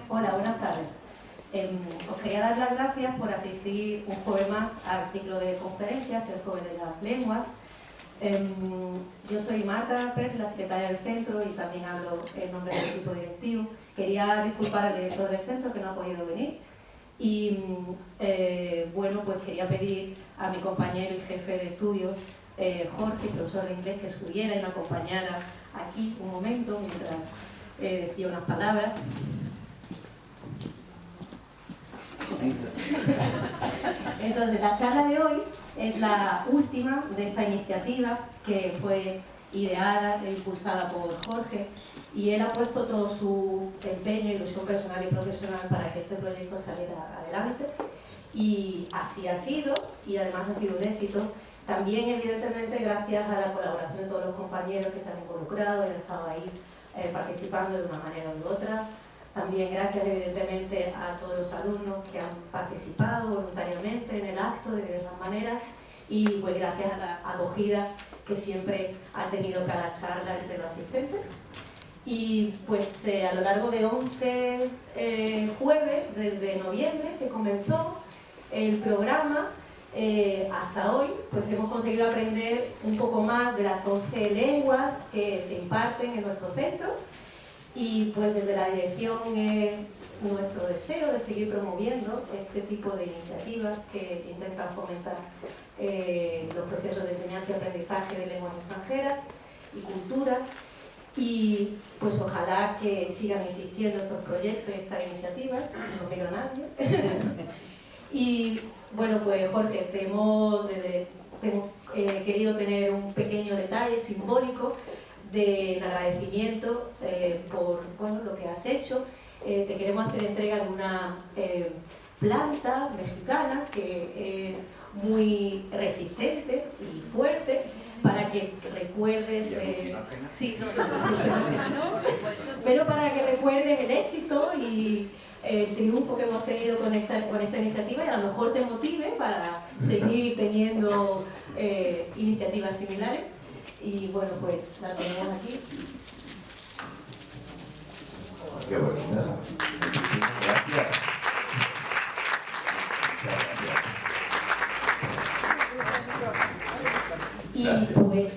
Hola, buenas tardes. Os quería dar las gracias por asistir un jueves más al ciclo de conferencias, el Jueves de las Lenguas. Yo soy Marta Pérez, la secretaria del centro, y también hablo en nombre del equipo directivo. Quería disculpar al director del centro que no ha podido venir. Y bueno, pues quería pedir a mi compañero y jefe de estudios, Jorge, profesor de inglés, que estuviera y me acompañara aquí un momento mientras decía unas palabras. Entonces, la charla de hoy es la última de esta iniciativa que fue ideada e impulsada por Jorge, y él ha puesto todo su empeño, ilusión personal y profesional para que este proyecto saliera adelante, y así ha sido, y además ha sido un éxito. También, evidentemente, gracias a la colaboración de todos los compañeros que se han involucrado y han estado ahí participando de una manera u otra. También gracias, evidentemente, a todos los alumnos que han participado voluntariamente en el acto de diversas maneras, y pues gracias a la acogida que siempre ha tenido cada charla entre los asistentes. Y pues a lo largo de 11 jueves, desde noviembre que comenzó el programa, hasta hoy, pues hemos conseguido aprender un poco más de las 11 lenguas que se imparten en nuestro centro. Y pues desde la dirección es nuestro deseo de seguir promoviendo este tipo de iniciativas que intentan fomentar los procesos de enseñanza y aprendizaje de lenguas extranjeras y culturas, y pues ojalá que sigan existiendo estos proyectos y estas iniciativas, no miro a nadie. Y bueno, pues Jorge, hemos querido tener un pequeño detalle simbólico de agradecimiento por lo que has hecho. Te queremos hacer entrega de una planta mexicana que es muy resistente y fuerte, para que recuerdes sí, pero para que recuerdes el éxito y el triunfo que hemos tenido con esta iniciativa, y a lo mejor te motive para seguir teniendo iniciativas similares. Y bueno, pues la tenemos aquí. Qué bonita. Gracias. Y pues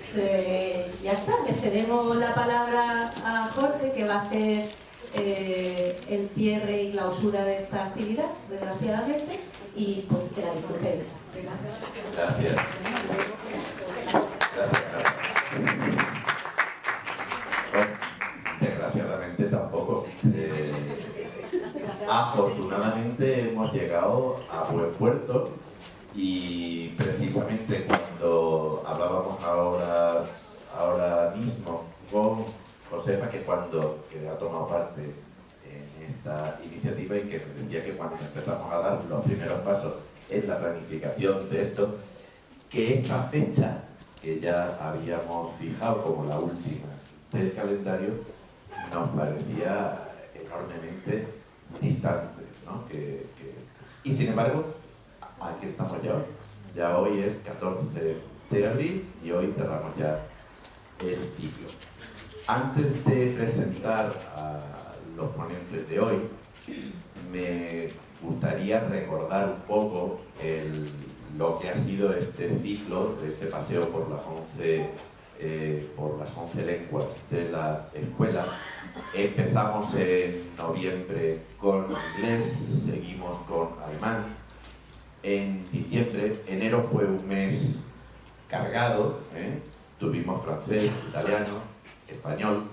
ya está, le cedemos la palabra a Jorge, que va a hacer el cierre y clausura de esta actividad, desgraciadamente, y pues que la disfrutemos. Gracias. Bueno, desgraciadamente tampoco. Afortunadamente hemos llegado a buen puerto, y precisamente cuando hablábamos ahora mismo con Josefa, que ha tomado parte en esta iniciativa, y que me decía que cuando empezamos a dar los primeros pasos en la planificación de esto, que esta fecha que ya habíamos fijado como la última del calendario nos parecía enormemente distante, ¿no? Y sin embargo, aquí estamos ya hoy es 14 de abril y hoy cerramos ya el ciclo. Antes de presentar a los ponentes de hoy, me gustaría recordar un poco lo que ha sido este ciclo, este paseo por las 11 lenguas de la escuela. Empezamos en noviembre con inglés, seguimos con alemán. En diciembre, enero fue un mes cargado, tuvimos francés, italiano, español.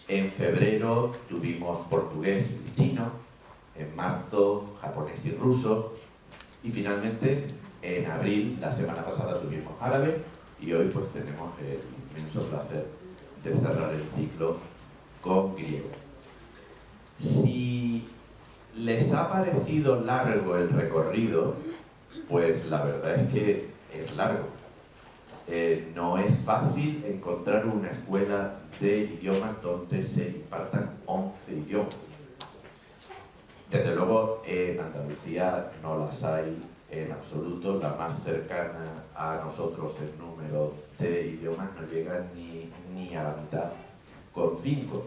En febrero tuvimos portugués y chino. En marzo, japonés y ruso. Y finalmente, en abril, la semana pasada, tuvimos árabe, y hoy pues tenemos el inmenso placer de cerrar el ciclo con griego. Si les ha parecido largo el recorrido, pues la verdad es que es largo. No es fácil encontrar una escuela de idiomas donde se impartan 11 idiomas. Desde luego en Andalucía no las hay en absoluto. La más cercana a nosotros en número de idiomas no llega ni a la mitad, con 5.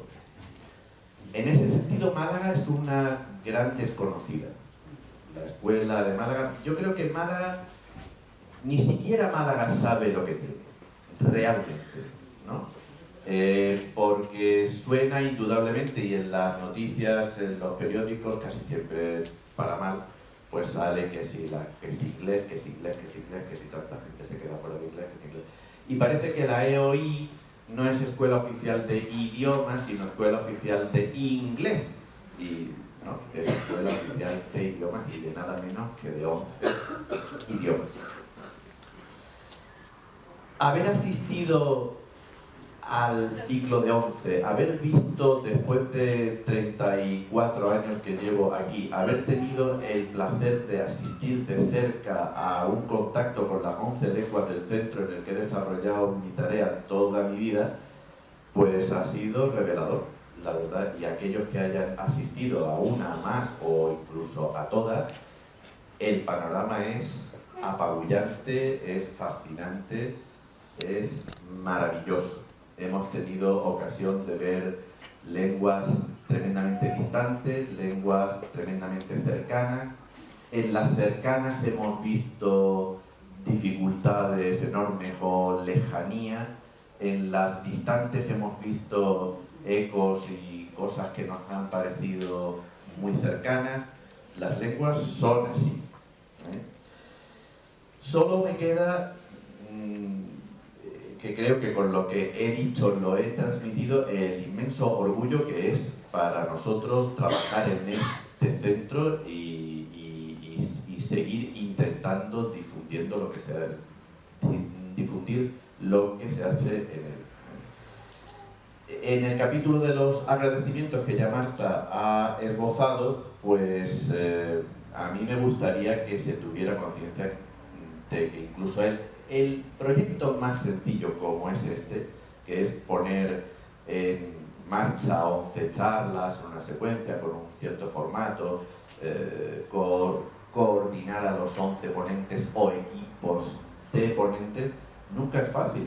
En ese sentido, Málaga es una gran desconocida. La escuela de Málaga, yo creo que Málaga, ni siquiera Málaga sabe lo que tiene, realmente, ¿no? Porque suena indudablemente, y en las noticias, en los periódicos, casi siempre para mal, pues sale que si inglés, que si inglés, que si inglés, que si tanta gente se queda fuera de inglés, que si inglés. Y parece que la EOI no es escuela oficial de idiomas, sino escuela oficial de inglés. Y no, es escuela oficial de idiomas y de nada menos que de 11 idiomas. Haber asistido al ciclo de 11, haber visto después de 34 años que llevo aquí, haber tenido el placer de asistir de cerca a un contacto con las 11 lenguas del centro en el que he desarrollado mi tarea toda mi vida, pues ha sido revelador, la verdad. Y aquellos que hayan asistido a una más o incluso a todas, el panorama es apabullante, es fascinante, es maravilloso. Hemos tenido ocasión de ver lenguas tremendamente distantes, lenguas tremendamente cercanas. En las cercanas hemos visto dificultades enormes o lejanía. En las distantes hemos visto ecos y cosas que nos han parecido muy cercanas. Las lenguas son así, ¿eh? Solo me queda que creo que con lo que he dicho lo he transmitido, el inmenso orgullo que es para nosotros trabajar en este centro y seguir intentando difundir lo que se hace en él. En el capítulo de los agradecimientos que ya Marta ha esbozado, pues a mí me gustaría que se tuviera conciencia de que incluso el proyecto más sencillo como es este, que es poner en marcha 11 charlas, una secuencia con un cierto formato, coordinar a los 11 ponentes o equipos de ponentes, nunca es fácil.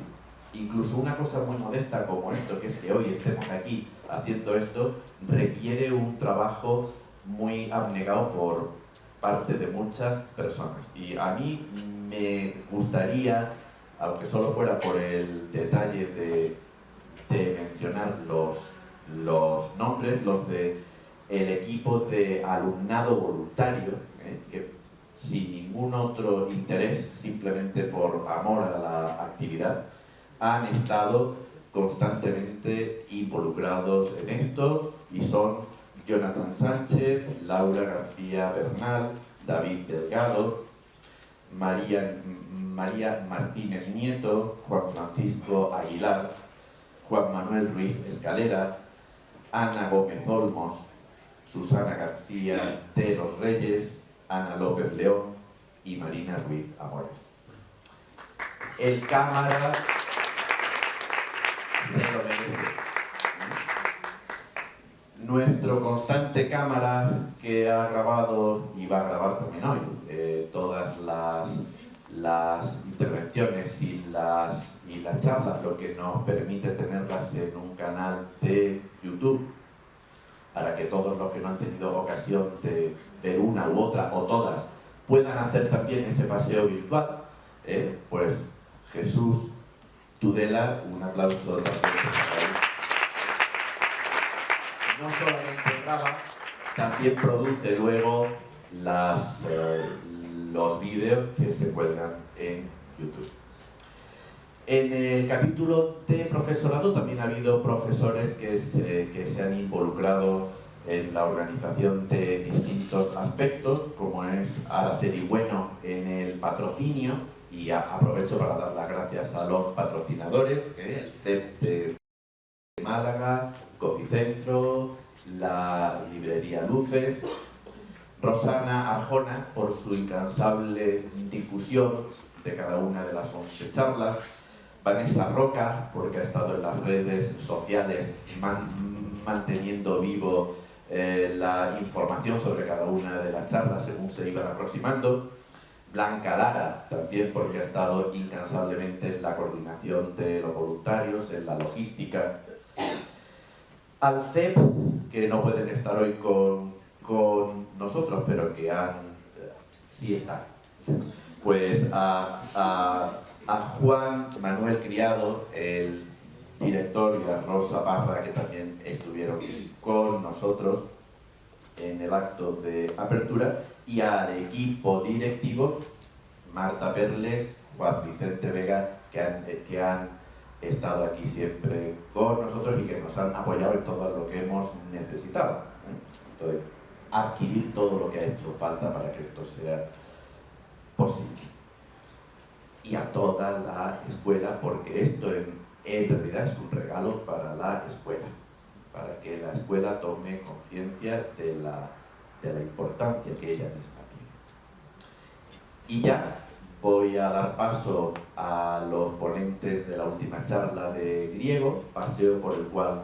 Incluso una cosa muy modesta como esto, que es que hoy estemos aquí haciendo esto, requiere un trabajo muy abnegado por parte de muchas personas. Y a mí me gustaría, aunque solo fuera por el detalle de mencionar los nombres, los de el equipo de alumnado voluntario, que sin ningún otro interés, simplemente por amor a la actividad, han estado constantemente involucrados en esto y son Jonathan Sánchez, Laura García Bernal, David Delgado, María Martínez Nieto, Juan Francisco Aguilar, Juan Manuel Ruiz Escalera, Ana Gómez Olmos, Susana García de los Reyes, Ana López León y Marina Ruiz Amores. El cámara se lo merece. Nuestro constante cámara que ha grabado y va a grabar también hoy todas las intervenciones y las charlas, lo que nos permite tenerlas en un canal de YouTube para que todos los que no han tenido ocasión de ver una u otra o todas puedan hacer también ese paseo virtual, pues Jesús Tudela, un aplauso también para él. No solamente graba, también produce luego los vídeos que se cuelgan en YouTube. En el capítulo de profesorado también ha habido profesores que se han involucrado en la organización de distintos aspectos, como es Araceli Bueno en el patrocinio, y aprovecho para dar las gracias a los patrocinadores, el CEP de Málaga, Copicentro, la librería Luces, Rosana Arjona por su incansable difusión de cada una de las 11 charlas, Vanessa Roca porque ha estado en las redes sociales manteniendo vivo la información sobre cada una de las charlas según se iban aproximando, Blanca Lara también porque ha estado incansablemente en la coordinación de los voluntarios, en la logística. Al CEP, que no pueden estar hoy con nosotros, pero que sí están. Pues a Juan Manuel Criado, el director, y a Rosa Parra, que también estuvieron con nosotros en el acto de apertura, y al equipo directivo, Marta Perles, Juan Vicente Vega, que han estado aquí siempre con nosotros y que nos han apoyado en todo lo que hemos necesitado. Entonces, adquirir todo lo que ha hecho falta para que esto sea posible. Y a toda la escuela, porque esto en realidad es un regalo para la escuela, para que la escuela tome conciencia de la importancia que ella misma tiene. Y ya voy a dar paso a los ponentes de la última charla de griego, paseo por el cual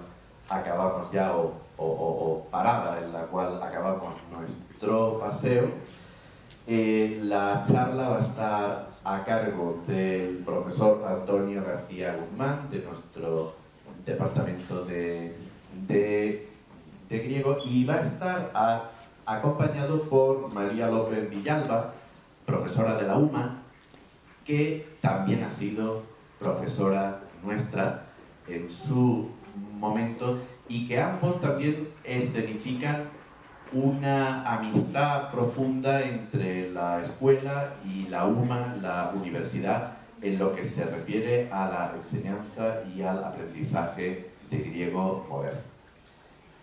acabamos ya, o parada en la cual acabamos nuestro paseo. La charla va a estar a cargo del profesor Antonio García Guzmán, de nuestro departamento de griego, y va a estar acompañado por María López Villalba, profesora de la UMA, que también ha sido profesora nuestra en su momento, y que ambos también escenifican una amistad profunda entre la escuela y la UMA, la universidad, en lo que se refiere a la enseñanza y al aprendizaje de griego moderno.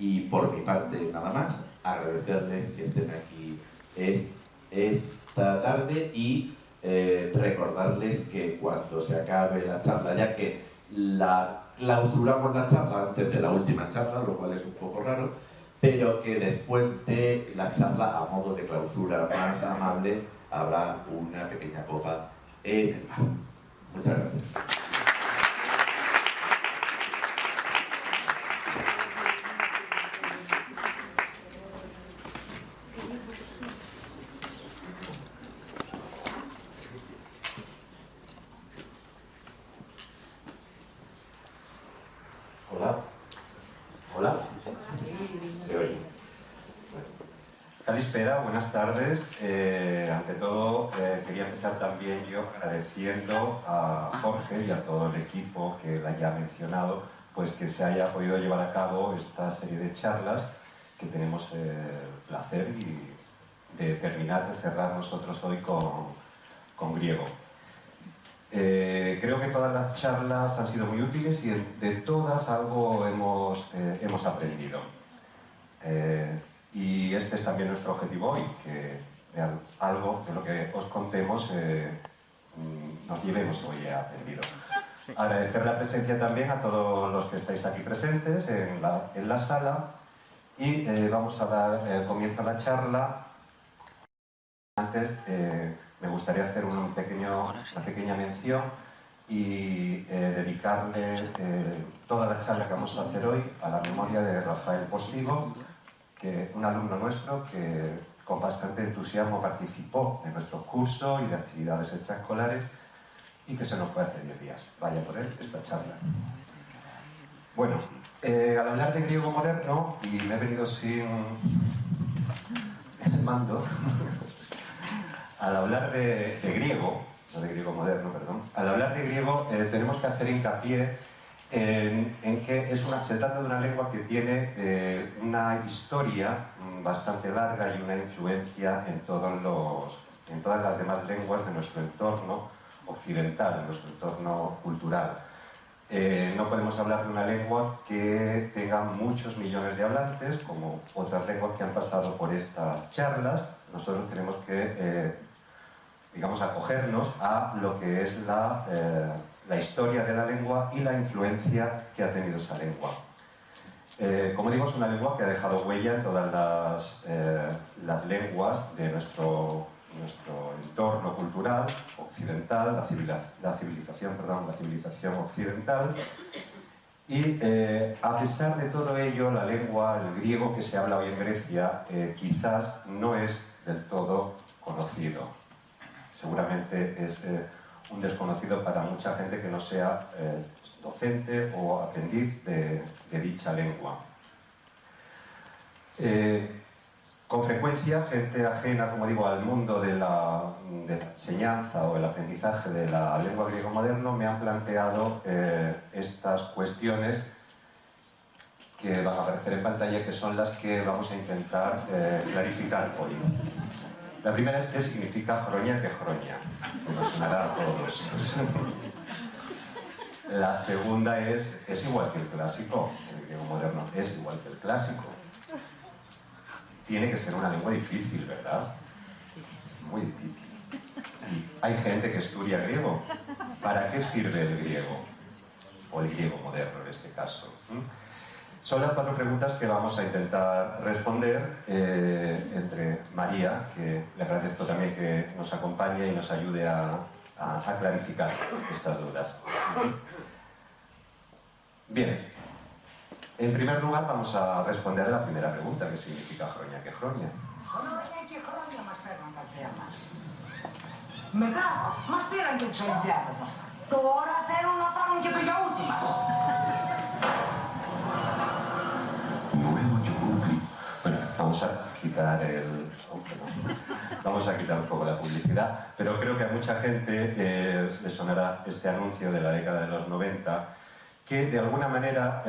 Y por mi parte nada más, agradecerles que estén aquí esta tarde y recordarles que cuando se acabe la charla, ya que clausuramos la charla antes de la última charla, lo cual es un poco raro, pero que después de la charla, a modo de clausura más amable, habrá una pequeña copa en el bar. Muchas gracias. Hola. Hola. Se oye. Calispera, buenas tardes. Ante todo, quería empezar también yo agradeciendo a Jorge y a todo el equipo que la haya mencionado, pues que se haya podido llevar a cabo esta serie de charlas que tenemos el placer de terminar, de cerrar nosotros hoy con griego. Creo que todas las charlas han sido muy útiles y de todas algo hemos aprendido. Y este es también nuestro objetivo hoy, que algo de lo que os contemos nos llevemos hoy aprendido. Sí. Agradecer la presencia también a todos los que estáis aquí presentes en la sala y vamos a dar comienzo a la charla. Antes me gustaría hacer una pequeña mención y dedicarle toda la charla que vamos a hacer hoy a la memoria de Rafael Postigo, que un alumno nuestro que con bastante entusiasmo participó en nuestro curso y de actividades extraescolares y que se nos fue hace 10 días. Vaya por él esta charla. Bueno, al hablar de griego moderno, y me he venido sin el mando, al hablar de griego, no de griego moderno, perdón, al hablar de griego tenemos que hacer hincapié en que se trata de una lengua que tiene una historia bastante larga y una influencia en todas las demás lenguas de nuestro entorno occidental, de nuestro entorno cultural. No podemos hablar de una lengua que tenga muchos millones de hablantes, como otras lenguas que han pasado por estas charlas. Nosotros tenemos que, digamos, acogernos a lo que es la historia de la lengua y la influencia que ha tenido esa lengua. Como digo, es una lengua que ha dejado huella en todas las lenguas de nuestro entorno cultural occidental, la civilización occidental. Y a pesar de todo ello, la lengua, el griego que se habla hoy en Grecia, quizás no es del todo conocido. Seguramente es un desconocido para mucha gente que no sea docente o aprendiz de dicha lengua. Con frecuencia, gente ajena, como digo, al mundo de la enseñanza o el aprendizaje de la lengua griego moderno me han planteado estas cuestiones que van a aparecer en pantalla, que son las que vamos a intentar clarificar hoy. La primera es qué significa jroña que jroña. Nos sonará a todos. La segunda es igual que el clásico, el griego moderno es igual que el clásico. Tiene que ser una lengua difícil, ¿verdad? Muy difícil. Y hay gente que estudia griego. ¿Para qué sirve el griego? O el griego moderno en este caso. Son las 4 preguntas que vamos a intentar responder entre María, que le agradezco también que nos acompañe y nos ayude a clarificar estas dudas. Bien, en primer lugar vamos a responder a la primera pregunta, ¿qué significa jroña que jroña? Μετά μας πήραν και τους Ολυμπιάδες μας. Τώρα θέλουν να πάρουν και το γιαούρτι μας. Bueno, vamos a quitar un poco la publicidad, pero creo que a mucha gente le sonará este anuncio de la década de los 90 que de alguna manera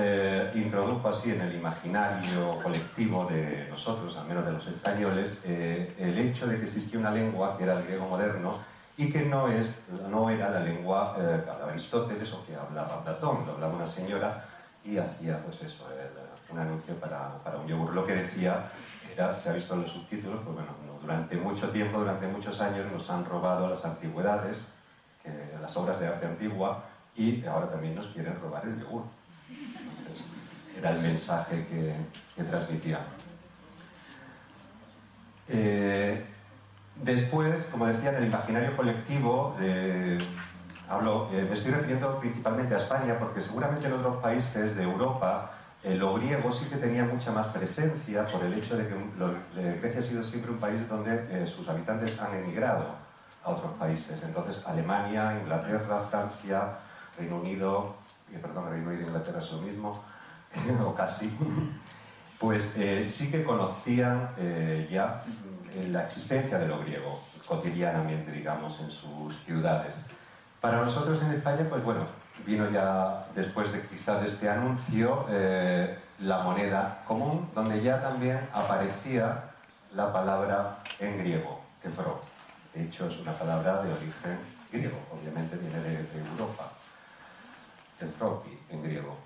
introdujo así en el imaginario colectivo de nosotros, al menos de los españoles, el hecho de que existía una lengua que era el griego moderno y que no era la lengua que hablaba Aristóteles o que hablaba Platón, lo hablaba una señora y hacía pues eso, un anuncio para un yogur. Lo que decía era, se ha visto en los subtítulos, pues bueno, durante mucho tiempo, durante muchos años nos han robado las antigüedades, las obras de arte antigua, y ahora también nos quieren robar el yogur. Entonces, era el mensaje que transmitía. Después, como decía, en el imaginario colectivo, me estoy refiriendo principalmente a España, porque seguramente en otros países de Europa lo griego sí que tenía mucha más presencia por el hecho de que Grecia ha sido siempre un país donde sus habitantes han emigrado a otros países. Entonces, Alemania, Inglaterra, Francia, Reino Unido y Inglaterra es lo mismo, o casi, pues sí que conocían ya la existencia de lo griego cotidianamente, digamos, en sus ciudades. Para nosotros en España, pues bueno, vino ya después de quizás de este anuncio la moneda común, donde ya también aparecía la palabra en griego, tefro. De hecho, es una palabra de origen griego, obviamente viene de Europa. Tefropi en griego.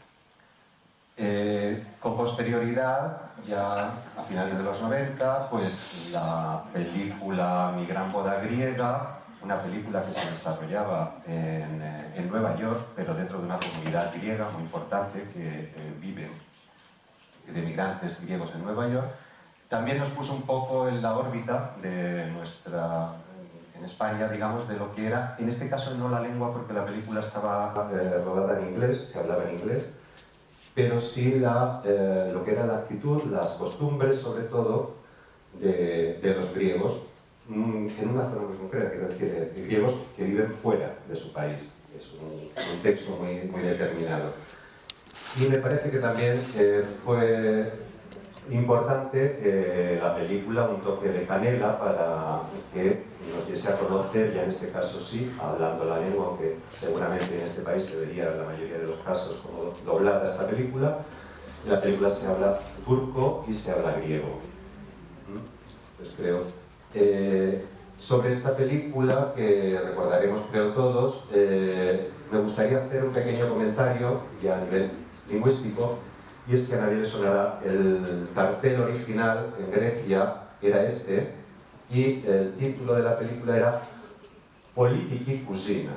Con posterioridad, ya a finales de los 90, pues la película Mi gran boda griega, una película que se desarrollaba en Nueva York, pero dentro de una comunidad griega muy importante que vive de migrantes griegos en Nueva York, también nos puso un poco en la órbita de en España, digamos, de lo que era, en este caso no la lengua, porque la película estaba rodada en inglés, se hablaba en inglés, pero sí lo que era la actitud, las costumbres, sobre todo, de los griegos, en una zona muy concreta, quiero decir, de griegos que viven fuera de su país. Es un contexto muy, muy determinado. Y me parece que también fue importante la película, un toque de canela para que nos diese a conocer, ya en este caso sí, hablando la lengua, aunque seguramente en este país se vería en la mayoría de los casos como doblada esta película. En la película se habla turco y se habla griego. Pues creo. Sobre esta película, que recordaremos creo todos, me gustaría hacer un pequeño comentario ya a nivel lingüístico, y es que a nadie le sonará, el cartel original en Grecia era este, y el título de la película era Politiki Cousina.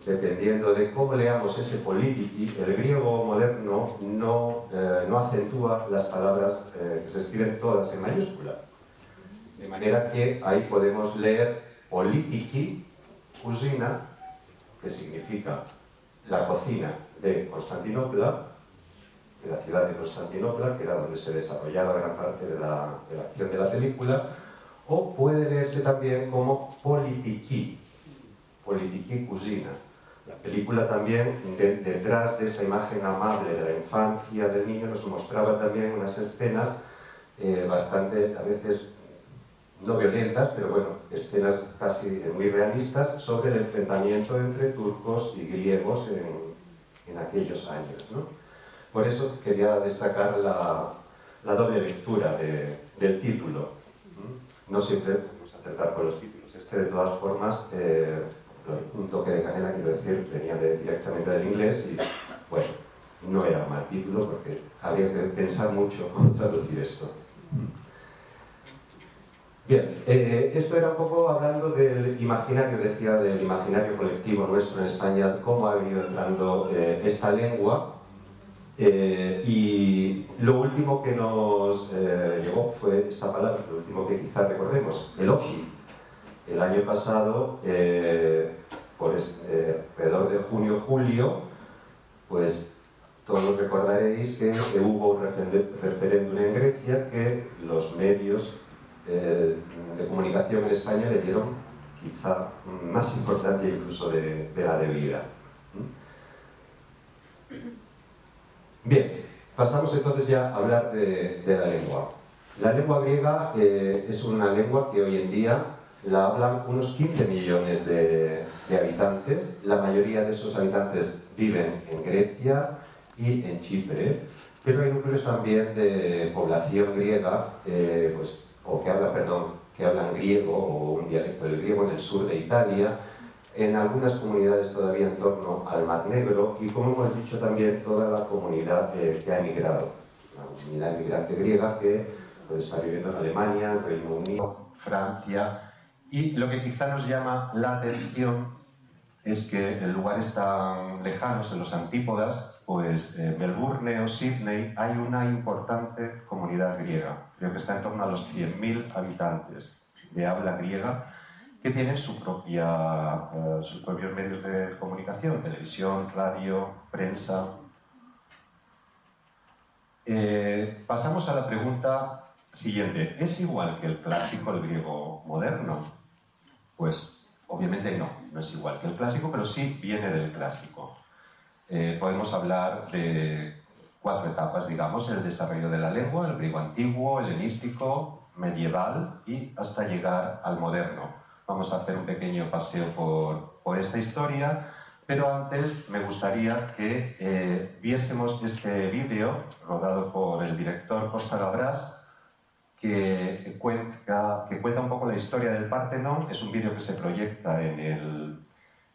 Dependiendo de cómo leamos ese politiki, el griego moderno no acentúa las palabras que se escriben todas en mayúscula. De manera que ahí podemos leer Politiki Cousina, que significa la cocina de Constantinopla, de la ciudad de Constantinopla, que era donde se desarrollaba gran parte de la acción de la película, o puede leerse también como Politiki Cousina. La película también, detrás de esa imagen amable de la infancia del niño, nos mostraba también unas escenas bastante, a veces no violentas, pero bueno, escenas casi muy realistas sobre el enfrentamiento entre turcos y griegos en aquellos años, ¿no? Por eso quería destacar la doble lectura del título. No siempre podemos acertar con los títulos. Este, de todas formas, un toque de canela, quiero decir, venía directamente del inglés y, bueno, no era un mal título porque había que pensar mucho cómo traducir esto. Bien, esto era un poco hablando del imaginario, decía, del imaginario colectivo nuestro en España, cómo ha venido entrando esta lengua. Y lo último que nos llegó fue esta palabra, lo último que quizás recordemos, el oji. El año pasado, alrededor de junio-julio, pues todos recordaréis que hubo un referéndum en Grecia que los medios de comunicación en España le dieron quizá más importancia incluso de la debida. Bien, pasamos entonces ya a hablar de la lengua. La lengua griega es una lengua que hoy en día la hablan unos 15 millones de habitantes. La mayoría de esos habitantes viven en Grecia y en Chipre, pero hay núcleos también de población griega, que hablan griego o un dialecto del griego en el sur de Italia, en algunas comunidades todavía en torno al Mar Negro y, como hemos dicho también, toda la comunidad que ha emigrado, la comunidad emigrante griega que está viviendo en Alemania, Reino Unido, Francia. Y lo que quizá nos llama la atención es que en lugares tan lejanos, en los antípodas, pues Melbourne o Sydney, hay una importante comunidad griega. Creo que está en torno a los 100.000 habitantes de habla griega, que tienen sus propios medios de comunicación, televisión, radio, prensa. Pasamos a la pregunta siguiente. ¿Es igual que el clásico, el griego moderno? Pues obviamente no es igual que el clásico, pero sí viene del clásico. Podemos hablar de 4 etapas, digamos: el desarrollo de la lengua, el griego antiguo, helenístico, medieval y hasta llegar al moderno. Vamos a hacer un pequeño paseo por esta historia, pero antes me gustaría que viésemos este vídeo rodado por el director Costa Gavras, que cuenta un poco la historia del Partenón. Es un vídeo que se proyecta en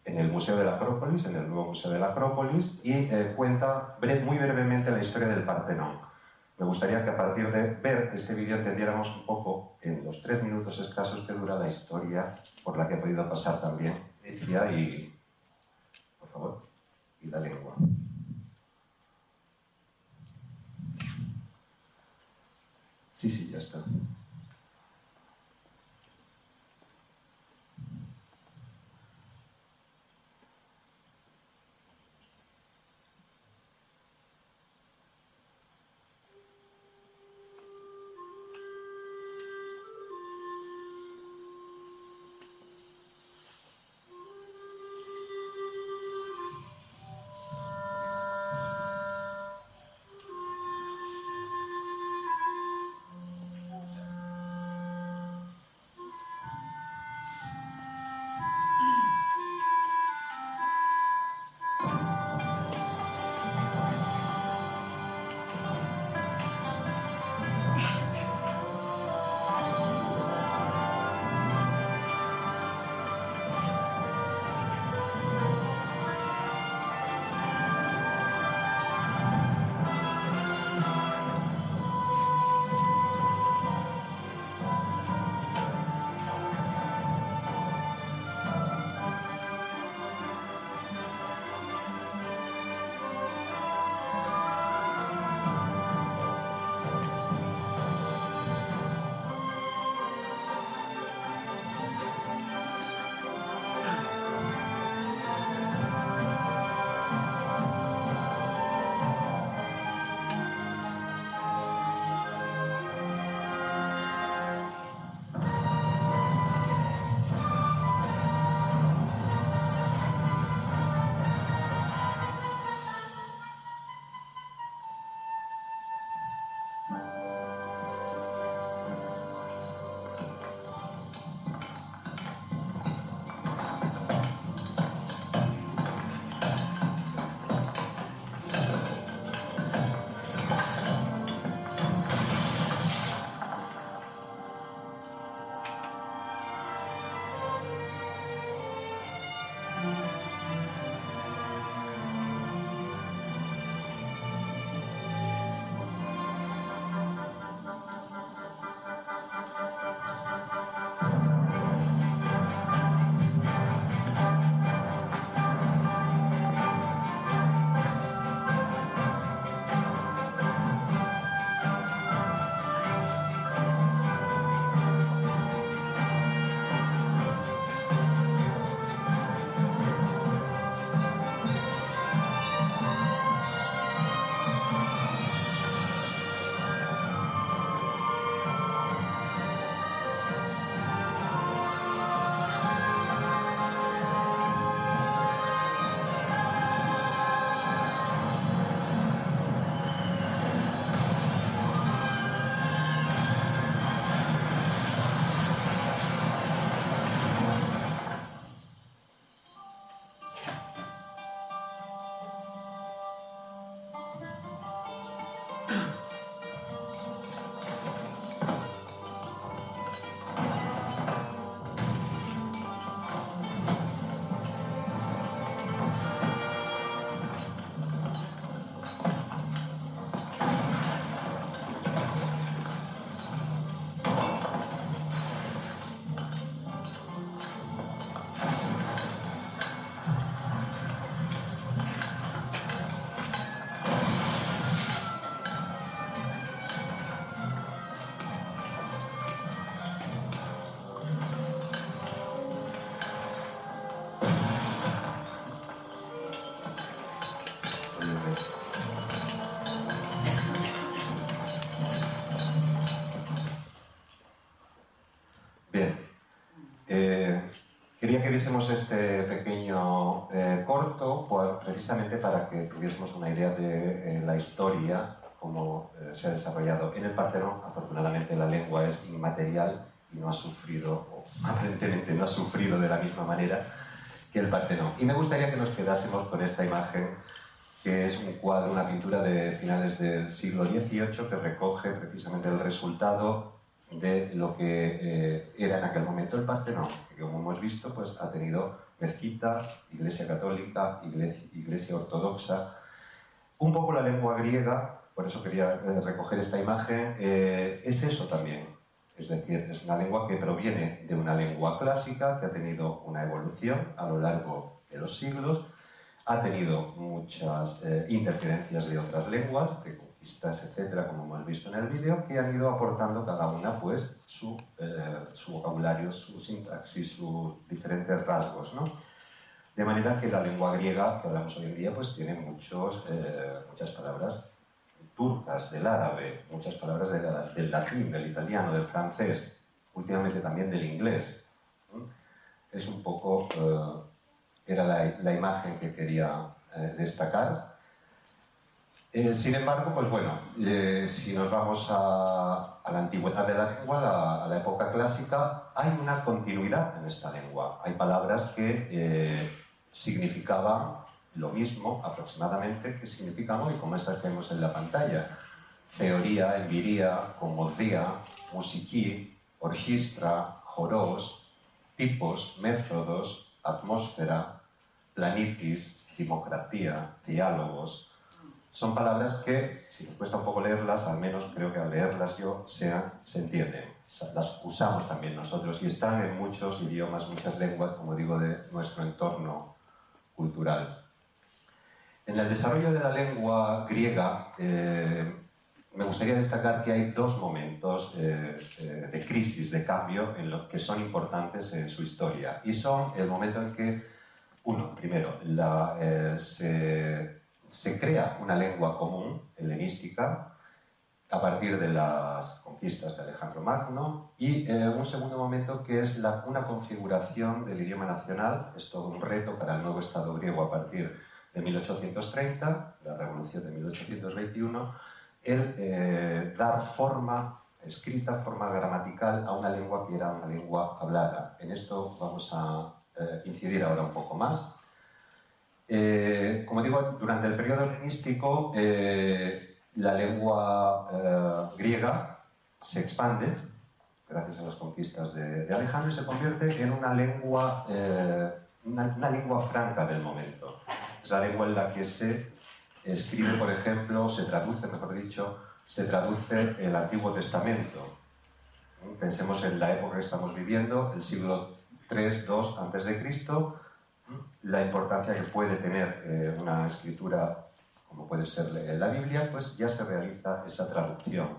el Museo de la Acrópolis, en el nuevo Museo de la Acrópolis, y cuenta muy brevemente la historia del Partenón. Me gustaría que a partir de ver este vídeo entendiéramos un poco, en los 3 minutos escasos que dura, la historia por la que ha podido pasar también Grecia y, por favor, y la lengua. Sí, ya está. Quería que viésemos este pequeño corto, precisamente para que tuviésemos una idea de la historia, cómo se ha desarrollado en el Partenón. Afortunadamente la lengua es inmaterial y no ha sufrido, o aparentemente no ha sufrido de la misma manera que el Partenón. Y me gustaría que nos quedásemos con esta imagen, que es un cuadro, una pintura de finales del siglo XVIII, que recoge precisamente el resultado de lo que era en aquel momento el Partenón, que como hemos visto pues ha tenido mezquita, iglesia católica, iglesia ortodoxa. Un poco la lengua griega, por eso quería recoger esta imagen, es eso también. Es decir, es una lengua que proviene de una lengua clásica que ha tenido una evolución a lo largo de los siglos, ha tenido muchas interferencias de otras lenguas, de conquistas, etcétera, como hemos visto en el vídeo, que han ido aportando cada una pues su vocabulario, su sintaxis, sus diferentes rasgos, ¿no? De manera que la lengua griega que hablamos hoy en día pues tiene muchas palabras turcas, del árabe, muchas palabras del latín, del italiano, del francés, últimamente también del inglés. Es un poco, era la imagen que quería destacar. Sin embargo, pues bueno, si nos vamos a la antigüedad de la lengua, a la época clásica, hay una continuidad en esta lengua. Hay palabras que significaban lo mismo aproximadamente que significan hoy, como estas que vemos en la pantalla. Teoría, enviría, comodía, musiquí, orquestra, jorós, tipos, métodos, atmósfera, planitis, democracia, diálogos. Son palabras que, si nos cuesta un poco leerlas, al menos creo que al leerlas yo se entienden. Las usamos también nosotros y están en muchos idiomas, muchas lenguas, como digo, de nuestro entorno cultural. En el desarrollo de la lengua griega, me gustaría destacar que hay dos momentos de crisis, de cambio, en los que son importantes en su historia. Y son el momento en que, primero, se crea una lengua común, helenística, a partir de las conquistas de Alejandro Magno, y un segundo momento que es una configuración del idioma nacional. Es todo un reto para el nuevo Estado griego a partir de 1830, la Revolución de 1821, el dar forma escrita, forma gramatical a una lengua que era una lengua hablada. En esto vamos a incidir ahora un poco más. Como digo, durante el periodo helenístico, la lengua griega se expande, gracias a las conquistas de Alejandro, y se convierte en una lengua franca del momento. Es la lengua en la que se escribe, por ejemplo, se traduce el Antiguo Testamento. Pensemos en la época que estamos viviendo, el siglo III, II a.C., la importancia que puede tener una escritura como puede ser la Biblia, pues ya se realiza esa traducción.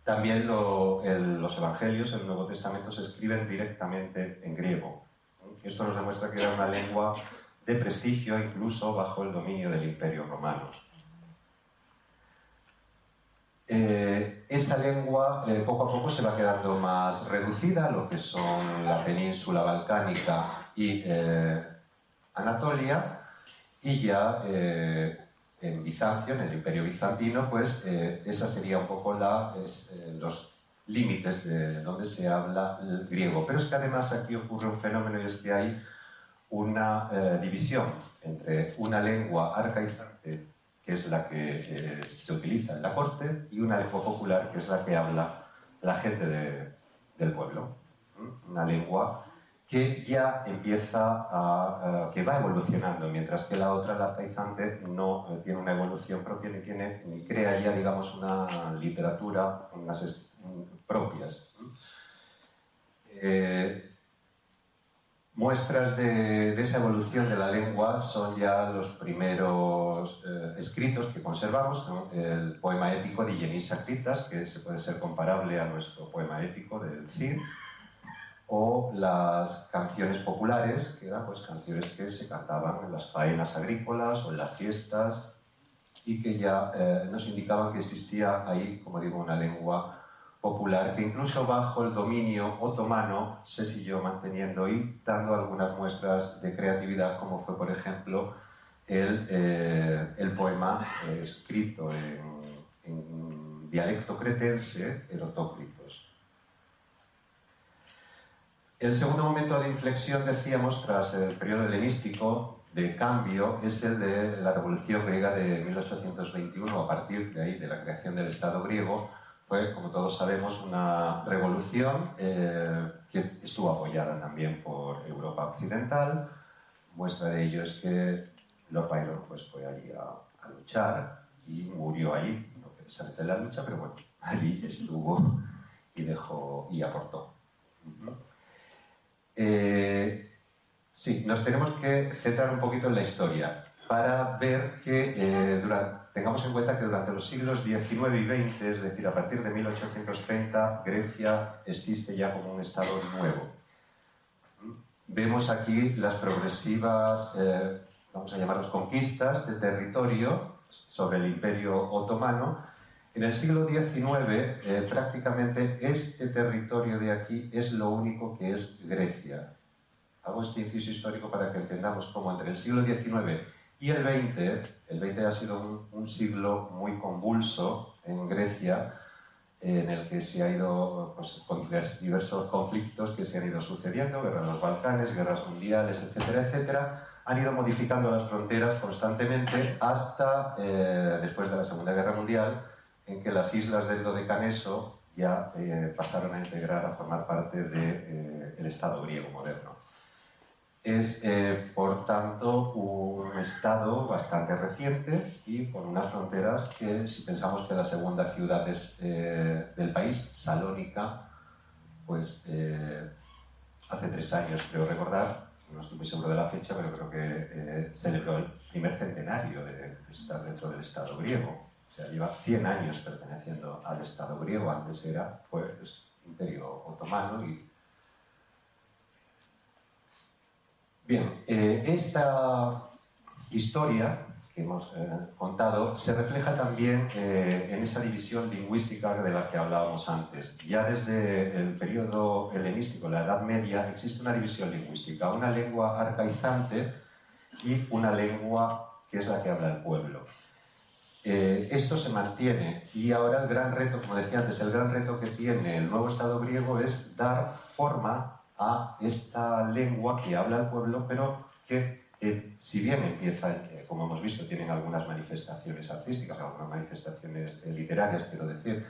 También los Evangelios, el Nuevo Testamento, se escriben directamente en griego. Esto nos demuestra que era una lengua de prestigio, incluso bajo el dominio del Imperio Romano. Esa lengua poco a poco se va quedando más reducida a lo que son la península balcánica y Anatolia, y ya en Bizancio, en el Imperio Bizantino, pues esa sería un poco los límites de donde se habla el griego. Pero es que además aquí ocurre un fenómeno, y es que hay una división entre una lengua arcaizante, que es la que se utiliza en la corte, y una lengua popular, que es la que habla la gente del pueblo. Una lengua que ya empieza que va evolucionando, mientras que la otra, la arcaizante, no tiene una evolución propia ni crea ya, digamos, una literatura, unas propias. Muestras de esa evolución de la lengua son ya los primeros escritos que conservamos, ¿no? El poema épico de Yenis Sakritas, que se puede ser comparable a nuestro poema épico del Cid, o las canciones populares, que eran pues canciones que se cantaban en las faenas agrícolas o en las fiestas, y que ya nos indicaban que existía ahí, como digo, una lengua popular que incluso bajo el dominio otomano se siguió manteniendo y dando algunas muestras de creatividad, como fue, por ejemplo, el poema escrito en dialecto cretense, Erotócritos. El segundo momento de inflexión, decíamos, tras el periodo helenístico de cambio, es el de la Revolución griega de 1821. A partir de ahí, de la creación del Estado griego, fue, como todos sabemos, una revolución que estuvo apoyada también por Europa Occidental. Muestra de ello es que Lord Byron pues, fue allí a luchar y murió allí, no precisamente en la lucha, pero bueno, allí estuvo y dejó y aportó. Sí, nos tenemos que centrar un poquito en la historia para ver que tengamos en cuenta que durante los siglos XIX y XX, es decir, a partir de 1830, Grecia existe ya como un estado nuevo. Vemos aquí las progresivas, vamos a llamarlas conquistas de territorio sobre el Imperio Otomano. En el siglo XIX, prácticamente este territorio de aquí es lo único que es Grecia. Hago este inciso histórico para que entendamos cómo entre el siglo XIX y el XX ha sido un siglo muy convulso en Grecia, en el que se ha ido, pues, con diversos conflictos que se han ido sucediendo, guerra de los Balcanes, guerras mundiales, etcétera, etcétera, han ido modificando las fronteras constantemente hasta después de la Segunda Guerra Mundial, en que las islas del Dodecaneso ya pasaron a integrar, a formar parte del Estado griego moderno. Es, por tanto, un estado bastante reciente y con unas fronteras que, si pensamos que la segunda ciudad del país, Salónica, pues hace 3 años, creo recordar, no estoy muy seguro de la fecha, pero creo que celebró el primer centenario de estar dentro del Estado griego. O sea, lleva 100 años perteneciendo al Estado griego, antes fue Imperio Otomano y... Bien, esta historia que hemos contado se refleja también en esa división lingüística de la que hablábamos antes. Ya desde el periodo helenístico, la Edad Media, existe una división lingüística, una lengua arcaizante y una lengua que es la que habla el pueblo. Esto se mantiene y ahora el gran reto, como decía antes, el gran reto que tiene el nuevo Estado griego es dar forma a esta lengua que habla el pueblo, pero que si bien empieza, como hemos visto, tienen algunas manifestaciones artísticas, algunas manifestaciones literarias, quiero decir,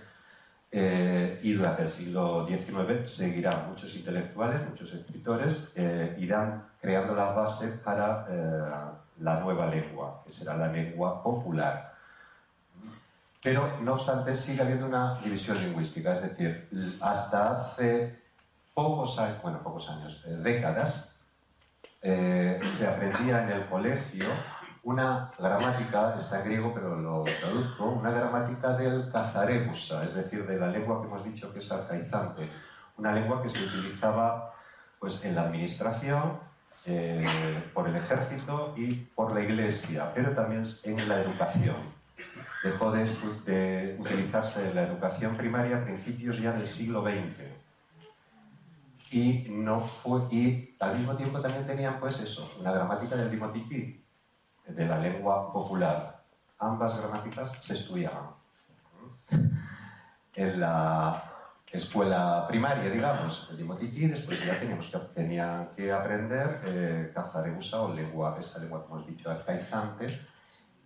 y durante el siglo XIX seguirán muchos intelectuales, muchos escritores, irán creando las bases para la nueva lengua, que será la lengua popular. Pero, no obstante, sigue habiendo una división lingüística, es decir, hasta hace pocos años, décadas, se aprendía en el colegio una gramática, está en griego pero lo traduzco, una gramática del Kazarebusa, es decir, de la lengua que hemos dicho que es arcaizante, una lengua que se utilizaba pues, en la administración, por el ejército y por la iglesia, pero también en la educación. Dejó de utilizarse en la educación primaria a principios ya del siglo XX. Y al mismo tiempo también tenían pues eso, una gramática del Dimotiquí, de la lengua popular. Ambas gramáticas se estudiaban en la escuela primaria, digamos, el Dimotiquí, después ya tenían que aprender Kazarebusa o esa lengua, como hemos dicho, arcaizante,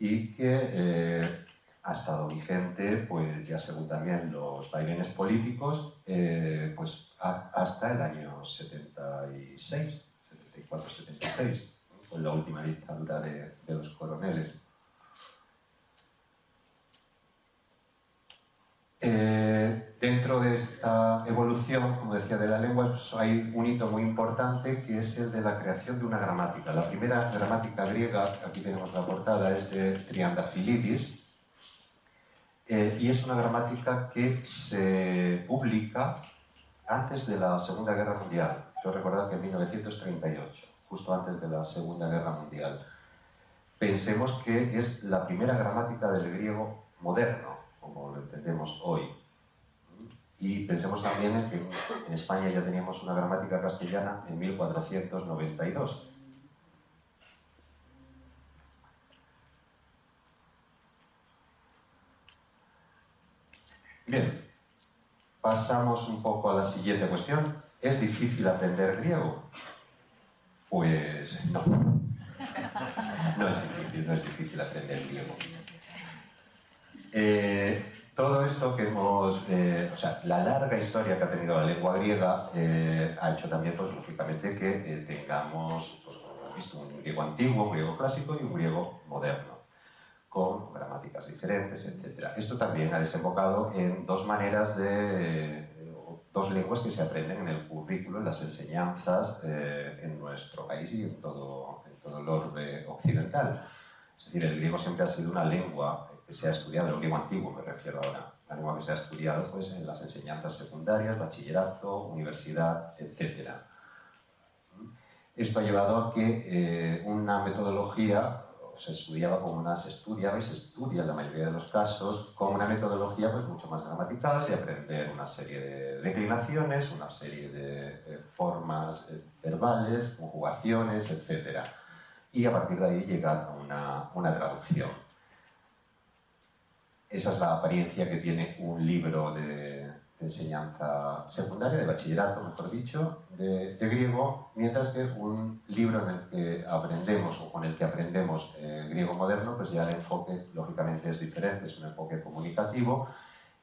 y que ha estado vigente, pues ya según también los vaivenes políticos, pues hasta el año 76, 74-76, con la última dictadura de los coroneles. Dentro de esta evolución, como decía, de la lengua, pues hay un hito muy importante que es el de la creación de una gramática. La primera gramática griega, aquí tenemos la portada, es de Triandafilidis, y es una gramática que se publica antes de la Segunda Guerra Mundial. Yo recuerdo que en 1938, justo antes de la Segunda Guerra Mundial. Pensemos que es la primera gramática del griego moderno, como lo entendemos hoy. Y pensemos también en que en España ya teníamos una gramática castellana en 1492. Bien, pasamos un poco a la siguiente cuestión. ¿Es difícil aprender griego? Pues no. No es difícil aprender griego. Todo esto que hemos, o sea, la larga historia que ha tenido la lengua griega ha hecho también, pues, lógicamente, que tengamos, pues, como hemos visto, un griego antiguo, un griego clásico y un griego moderno, con gramáticas diferentes, etc. Esto también ha desembocado en dos maneras dos lenguas que se aprenden en el currículo, en las enseñanzas en nuestro país y en todo el orbe occidental. Es decir, el griego siempre ha sido una lengua que se ha estudiado, el griego antiguo me refiero ahora, la lengua que se ha estudiado, pues, en las enseñanzas secundarias, bachillerato, universidad, etc. Esto ha llevado a que una metodología se estudiaba se estudia en la mayoría de los casos con una metodología, pues, mucho más gramatical, de aprender una serie de declinaciones, una serie de formas verbales, conjugaciones, etc. Y a partir de ahí llegar a una traducción. Esa es la apariencia que tiene un libro de enseñanza secundaria, de bachillerato, mejor dicho, de griego, mientras que un libro en el que aprendemos, o con el que aprendemos griego moderno, pues ya el enfoque, lógicamente, es diferente, es un enfoque comunicativo,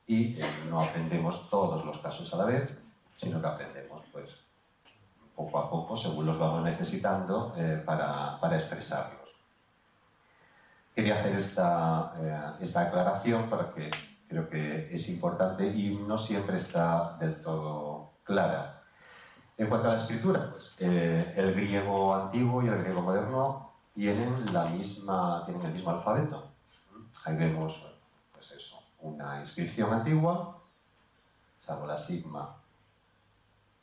y no aprendemos todos los casos a la vez, sino que aprendemos, pues, poco a poco, según los vamos necesitando, para expresarlos. Quería hacer esta aclaración porque creo que es importante y no siempre está del todo clara. En cuanto a la escritura, pues, el griego antiguo y el griego moderno tienen el mismo alfabeto. Ahí vemos, pues eso, una inscripción antigua, salvo la sigma,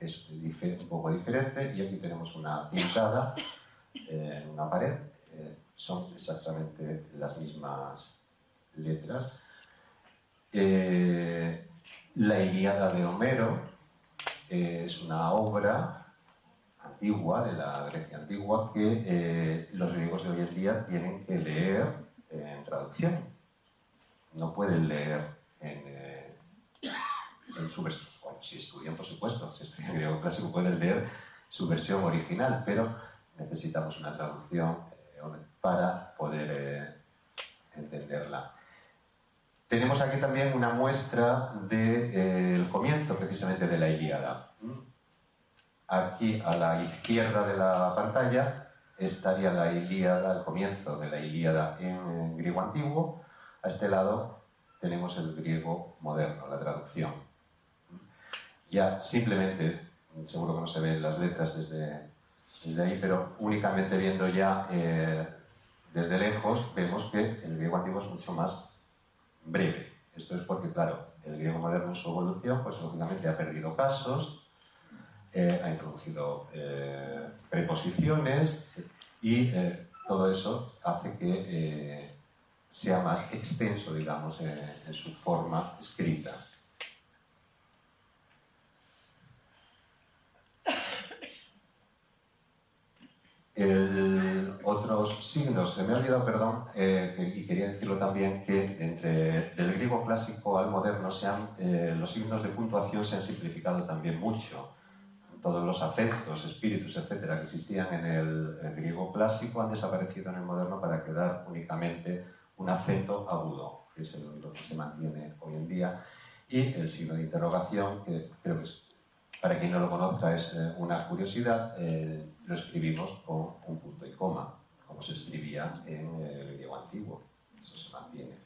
es un poco diferente, y aquí tenemos una pintada en una pared. Son exactamente las mismas letras. La Ilíada de Homero es una obra antigua, de la Grecia antigua, que los griegos de hoy en día tienen que leer en traducción. No pueden leer en su versión. Bueno, si estudian, por supuesto, si estudian griego clásico pueden leer su versión original, pero necesitamos una traducción para poder entenderla. Tenemos aquí también una muestra del comienzo, precisamente, de la Ilíada. Aquí, a la izquierda de la pantalla, estaría la Ilíada, el comienzo de la Ilíada en griego antiguo. A este lado tenemos el griego moderno, la traducción. Ya simplemente, seguro que no se ven las letras desde ahí, pero únicamente viendo ya desde lejos, vemos que el griego antiguo es mucho más breve. Esto es porque, claro, el griego moderno en su evolución, pues lógicamente ha perdido casos, ha introducido preposiciones, y todo eso hace que sea más extenso, digamos, en su forma escrita. Otros signos, se me ha olvidado, perdón, y quería decirlo también, que del griego clásico al moderno los signos de puntuación se han simplificado también mucho. Todos los acentos, espíritus, etcétera, que existían en el griego clásico han desaparecido en el moderno para quedar únicamente un acento agudo, que es el único que se mantiene hoy en día, y el signo de interrogación, que creo que es, para quien no lo conozca, es una curiosidad. Lo escribimos con un punto y coma, como se escribía en el griego antiguo. Eso se mantiene.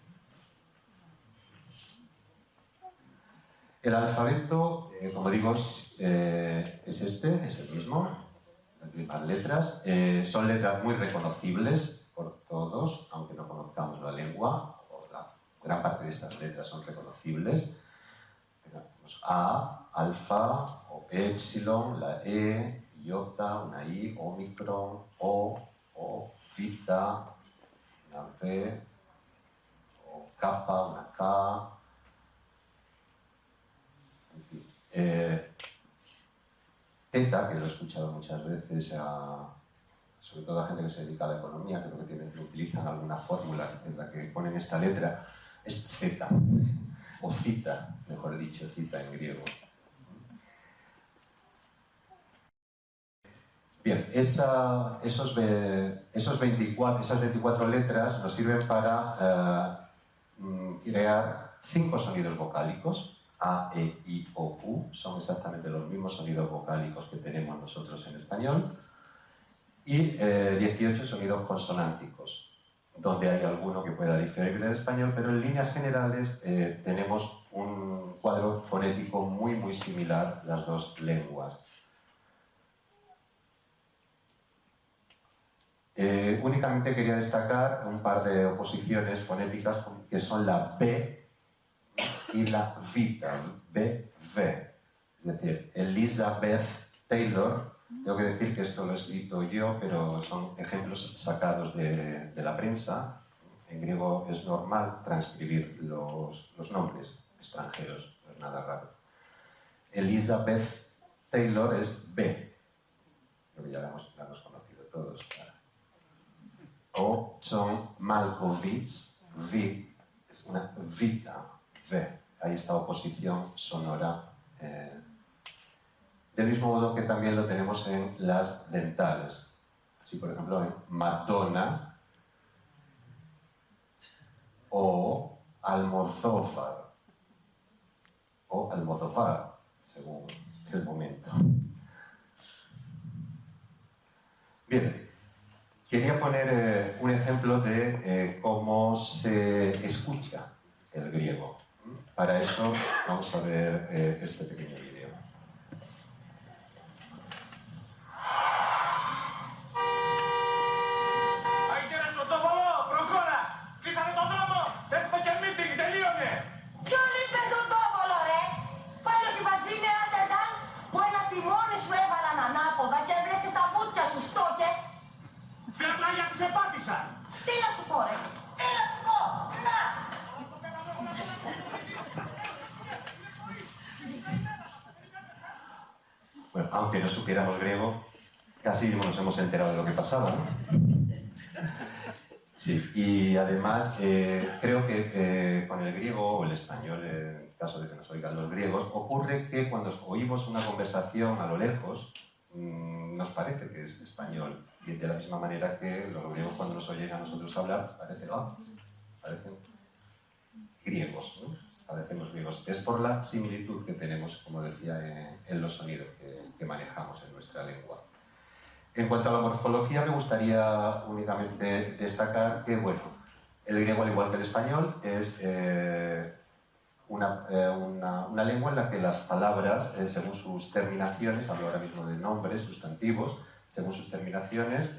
El alfabeto, como digo, es es el mismo, las mismas letras. Son letras muy reconocibles por todos, aunque no conozcamos la lengua, o la gran parte de estas letras son reconocibles. Tenemos A, alfa, o epsilon, la E, iota, una I, omicron, O, beta, una V, o kappa, una K. En Theta, que lo he escuchado muchas veces, sobre todo a gente que se dedica a la economía, creo que utilizan alguna fórmula en la que ponen esta letra, es zeta, o cita, mejor dicho, cita en griego. Bien, esas 24 letras nos sirven para crear 5 sonidos vocálicos. A, E, I, O, U son exactamente los mismos sonidos vocálicos que tenemos nosotros en español. Y 18 sonidos consonánticos, donde hay alguno que pueda diferir del español, pero en líneas generales tenemos un cuadro fonético muy similar las dos lenguas. Únicamente quería destacar un par de oposiciones fonéticas que son la B y la Vita, B, V. Es decir, Elizabeth Taylor, tengo que decir que esto lo he escrito yo, pero son ejemplos sacados de la prensa. En griego es normal transcribir los nombres extranjeros, no es nada raro. Elizabeth Taylor es B, creo que ya la hemos conocido todos. O John Malkovich, V, es una Vita, V. Hay esta oposición sonora. Del mismo modo que también lo tenemos en las dentales. Así, por ejemplo, en Madonna o Almozófar o Almozófar, según el momento. Bien. Quería poner un ejemplo de cómo se escucha el griego. Para eso vamos a ver este pequeño vídeo. Ahí tienes tu topo, Procora! Κλείσανε τον δρόμο! Έχουμε και meeting, τελείωνε! Ποιο είπε στον τόπολο, ρε! Πάλι ότι βατζίνε άντερταν που ένα τιμόνι σου έβαλαν ανάποδα και έβλεξες τα βούτια σου στόκε. Φιάτλα για τους επάτησαν! Τι να σου πω, ρε! Τι να σου πω! Να! Bueno, aunque no supiéramos griego, casi nos hemos enterado de lo que pasaba, ¿no? Sí, y además creo que con el griego o el español, en caso de que nos oigan los griegos, ocurre que cuando oímos una conversación a lo lejos, nos parece que es español. Y de la misma manera que los griegos cuando nos oyen a nosotros hablar, parecen griegos, ¿no? Parecemos griegos. Es por la similitud que tenemos, como decía, en los sonidos que manejamos en nuestra lengua. En cuanto a la morfología, me gustaría únicamente destacar que, bueno, el griego, al igual que el español, es una lengua en la que las palabras, según sus terminaciones, hablo ahora mismo de nombres, sustantivos, según sus terminaciones,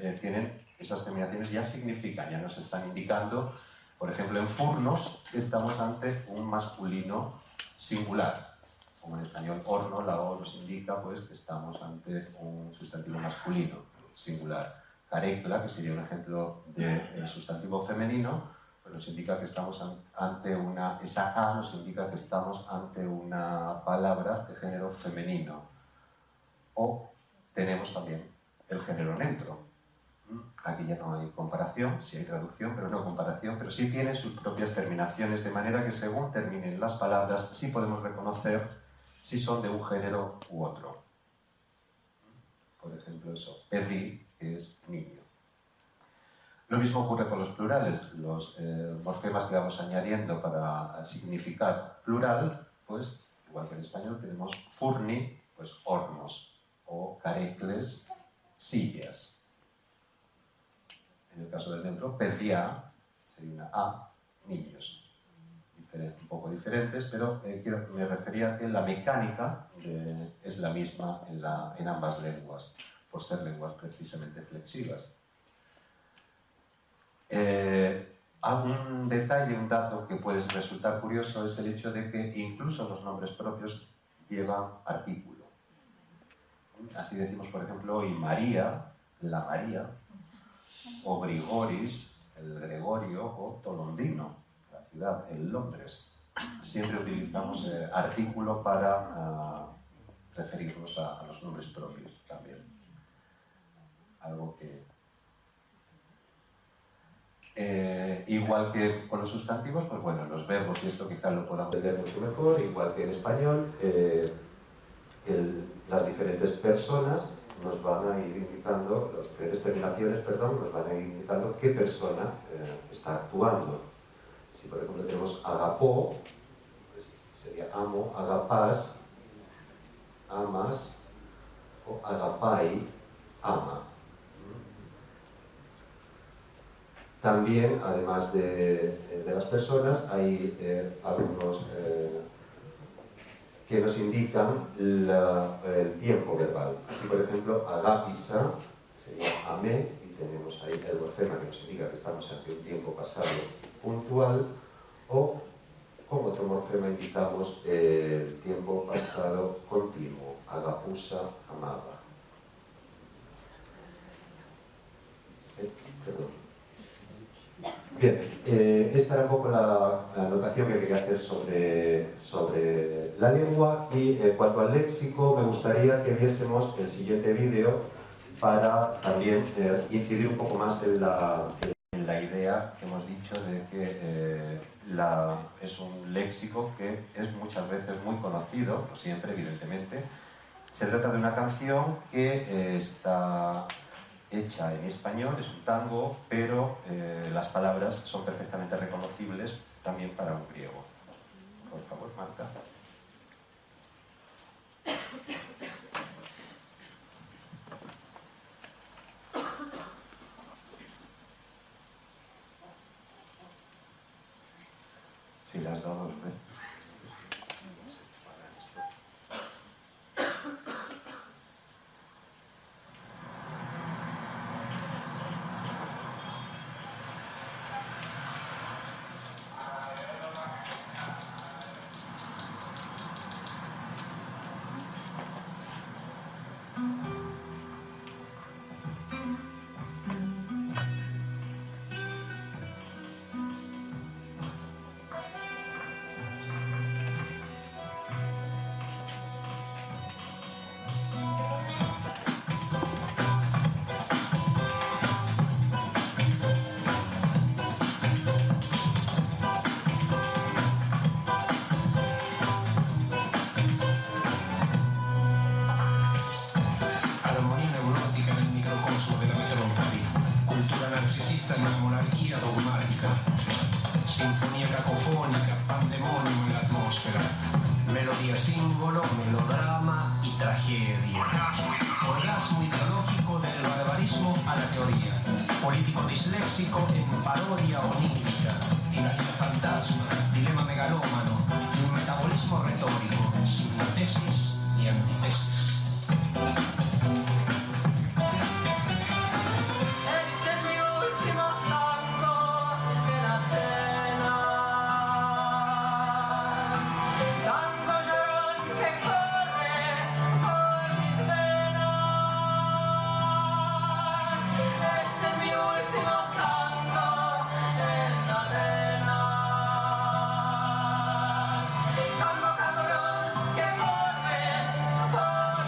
esas terminaciones ya significan, ya nos están indicando, por ejemplo, en furnos, estamos ante un masculino singular. Como en español horno, la O nos indica pues, que estamos ante un sustantivo masculino singular. Carecla, que sería un ejemplo de sustantivo femenino, pues nos indica que estamos ante esa A nos indica que estamos ante una palabra de género femenino. O tenemos también el género neutro. Aquí ya no hay comparación, sí hay traducción, pero no comparación, pero sí tienen sus propias terminaciones, de manera que según terminen las palabras, sí podemos reconocer si son de un género u otro. Por ejemplo, eso, pedi, que es niño. Lo mismo ocurre con los plurales, los morfemas que vamos añadiendo para significar plural, pues, igual que en español, tenemos furni, pues hornos, o carecles, sillas. En el caso del neutro, pedia, sería una A, niños. Un poco diferentes, pero me refería a que la mecánica es la misma en ambas lenguas, por ser lenguas precisamente flexivas. Un detalle, un dato que puede resultar curioso es el hecho de que incluso los nombres propios llevan artículo. Así decimos, por ejemplo, y María, la María, o Grigoris, el Gregorio, o Tolondino, la ciudad, el Londres. Siempre utilizamos artículo para referirnos a los nombres propios también. Algo que... igual que con los sustantivos, pues bueno, los verbos, y esto quizás lo podamos entender mucho mejor, igual que en español, las diferentes personas nos van a ir indicando, las diferentes terminaciones, perdón, nos van a ir indicando qué persona está actuando. Si por ejemplo tenemos agapó, pues sería amo, agapás, amas, o agapai, ama. También, además de las personas, hay algunos que nos indican el tiempo verbal. Así, por ejemplo, agapisa sería amé, y tenemos ahí el morfema que nos indica que estamos ante un tiempo pasado puntual, o con otro morfema indicamos el tiempo pasado continuo, agapusa, amaba. Perdón. Bien, esta era un poco la anotación que quería hacer sobre la lengua, y en cuanto al léxico me gustaría que viésemos el siguiente vídeo para también incidir un poco más en la idea que hemos dicho de que es un léxico que es muchas veces muy conocido, no siempre evidentemente. Se trata de una canción que está hecha en español, es un tango, pero las palabras son perfectamente reconocibles también para un griego. Por favor, Marta. Si las dos, Tango cabrón que corre por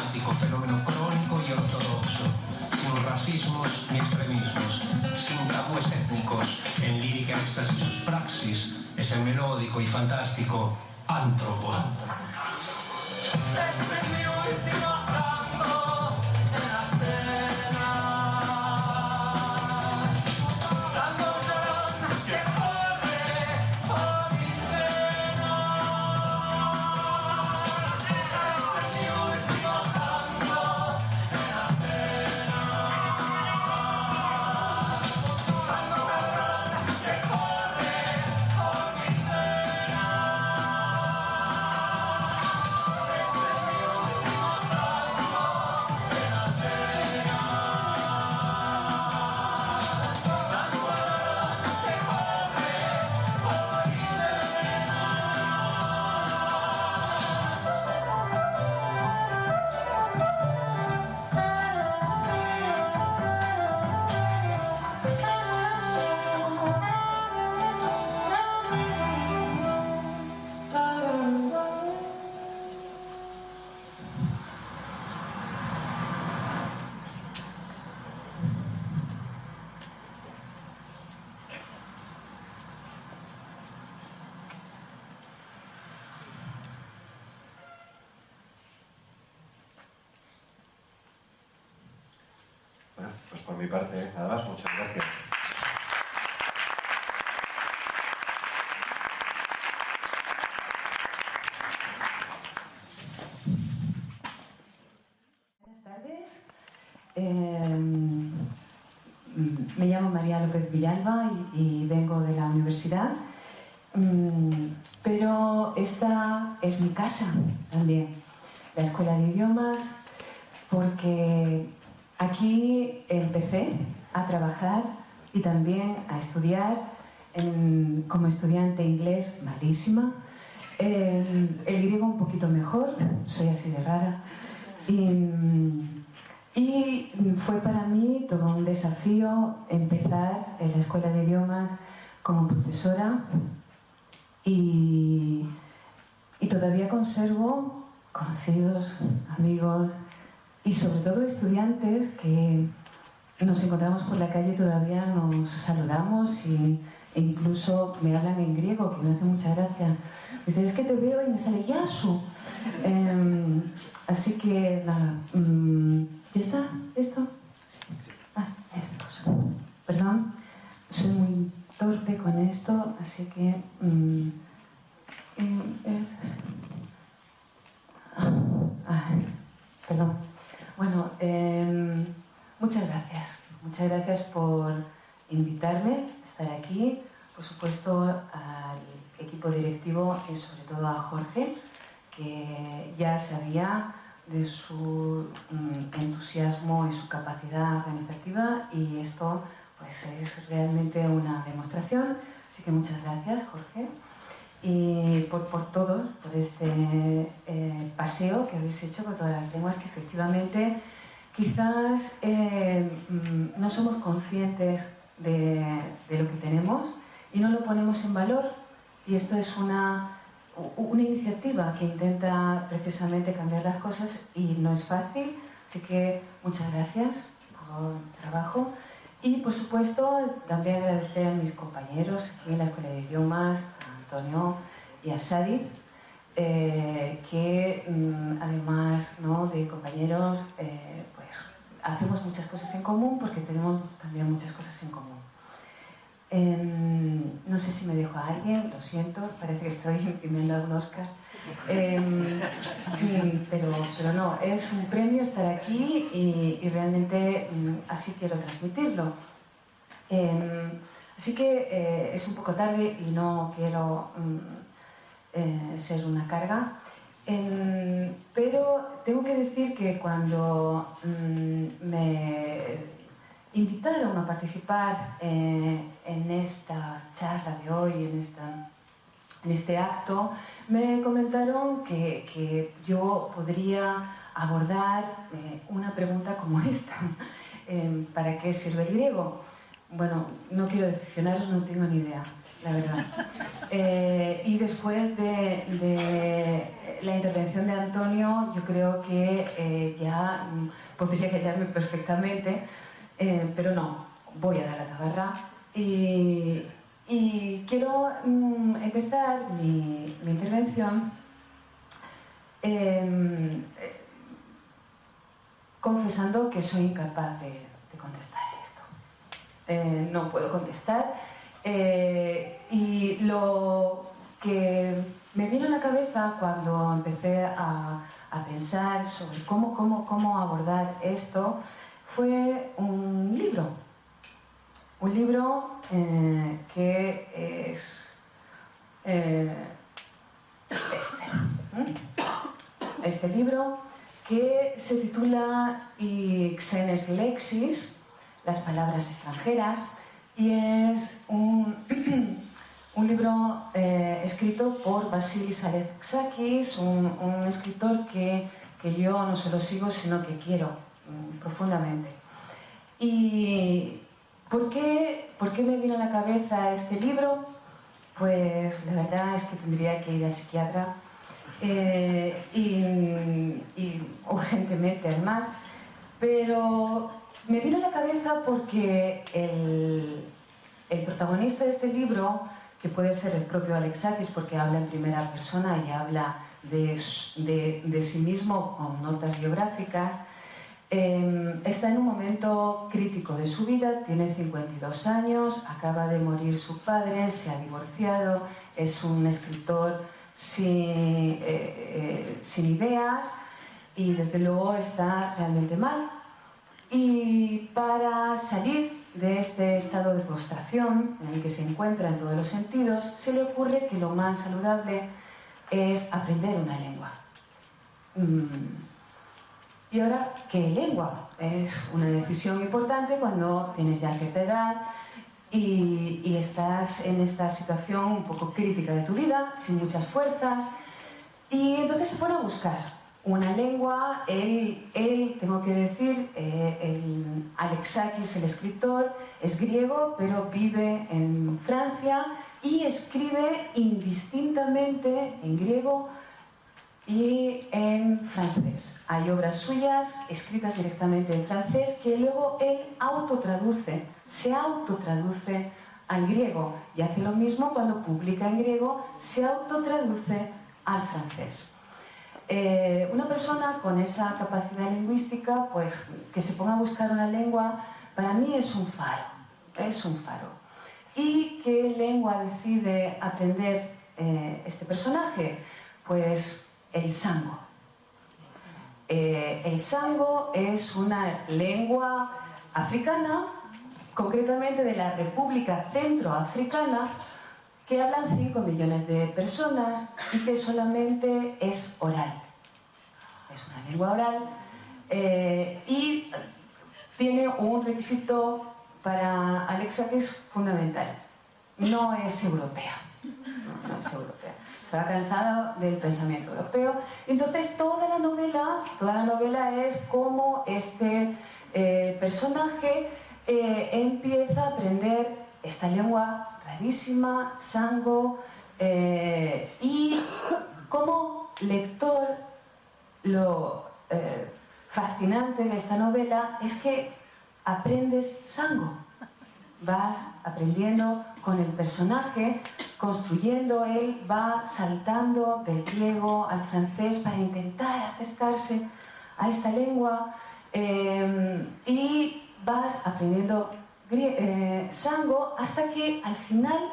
sistemático, fenómeno crónico y ortodoxo, sin racismos ni extremismos, sin tabúes étnicos, en lírica éxtasis praxis, es el melódico y fantástico Antropo. Este es mi último tango en la cena, tango rosa que corre por mi seno. Este es mi último tango en la cena, tango rosa que corre por mi seno. Bueno, pues por mi parte, nada más, muchas gracias. Buenas tardes. Me llamo María López Villalba y vengo de la universidad, pero esta es mi casa también, la Escuela de Idiomas, porque aquí empecé a trabajar y también a estudiar como estudiante inglés malísima, el griego un poquito mejor, soy así de rara, y fue para mí todo un desafío empezar en la Escuela de Idiomas como profesora y todavía conservo conocidos, amigos y sobre todo estudiantes que nos encontramos por la calle y todavía nos saludamos e incluso me hablan en griego, que me hace mucha gracia. Dicen, es que te veo y me sale Yasu. Así que nada, ¿ya está? ¿Esto? Ah, esto. Perdón, soy muy torpe con esto, así que... perdón. Bueno, muchas gracias. Muchas gracias por invitarme a estar aquí. Por supuesto, al equipo directivo y sobre todo a Jorge, que ya sabía de su entusiasmo y su capacidad organizativa, y esto pues es realmente una demostración. Así que muchas gracias, Jorge, y por todos, por este paseo que habéis hecho por todas las lenguas, que efectivamente quizás no somos conscientes de lo que tenemos y no lo ponemos en valor, y esto es una iniciativa que intenta precisamente cambiar las cosas y no es fácil, así que muchas gracias por el trabajo. Y por supuesto también agradecer a mis compañeros aquí en la Escuela de Idiomas, a Antonio y a Sadid, que además, ¿no?, de compañeros, pues hacemos muchas cosas en común porque tenemos también muchas cosas en común. No sé si me dejo a alguien, lo siento, parece que estoy imprimiendo un Oscar. Pero no, es un premio estar aquí y realmente así quiero transmitirlo. Así que es un poco tarde y no quiero ser una carga, pero tengo que decir que cuando me invitaron a participar en esta charla de hoy, en este acto, me comentaron que yo podría abordar una pregunta como esta. ¿Para qué sirve el griego? Bueno, no quiero decepcionaros, no tengo ni idea, la verdad. Y después de la intervención de Antonio yo creo que ya podría callarme perfectamente, pero no, voy a dar la tabarra y quiero empezar mi intervención confesando que soy incapaz de contestar esto. No puedo contestar y lo que me vino a la cabeza cuando empecé a pensar sobre cómo abordar esto fue un libro que es este libro que se titula Xenes Lexis, las palabras extranjeras, y es un libro escrito por Vasilis Alexakis, un escritor que yo no solo sigo, sino que quiero profundamente. ¿Y por qué me vino a la cabeza este libro? Pues la verdad es que tendría que ir al psiquiatra y urgentemente además, pero me vino a la cabeza porque el protagonista de este libro, que puede ser el propio Alexakis porque habla en primera persona y habla de sí mismo con notas biográficas, está en un momento crítico de su vida, tiene 52 años, acaba de morir su padre, se ha divorciado, es un escritor sin ideas y desde luego está realmente mal. Y para salir de este estado de postración en el que se encuentra en todos los sentidos, se le ocurre que lo más saludable es aprender una lengua. Y ahora, ¿qué lengua? Es una decisión importante cuando tienes ya cierta edad y estás en esta situación un poco crítica de tu vida, sin muchas fuerzas, y entonces se pone a buscar una lengua. Él tengo que decir, Alexakis, el escritor, es griego, pero vive en Francia y escribe indistintamente en griego y en francés. Hay obras suyas escritas directamente en francés que luego él se autotraduce al griego y hace lo mismo cuando publica en griego, se autotraduce al francés. Una persona con esa capacidad lingüística, pues que se ponga a buscar una lengua, para mí es un faro. ¿Y qué lengua decide aprender este personaje? Pues el sango. El sango es una lengua africana, concretamente de la República Centroafricana, que hablan 5 millones de personas y que solamente es oral. Es una lengua oral y tiene un requisito para Alexakis fundamental. No es europea. No es europea. Estaba cansado del pensamiento europeo. Entonces toda la novela es cómo este personaje empieza a aprender esta lengua rarísima, sango, y como lector lo fascinante de esta novela es que aprendes sango. Vas aprendiendo con el personaje, construyendo, él va saltando del griego al francés para intentar acercarse a esta lengua y vas aprendiendo sango hasta que al final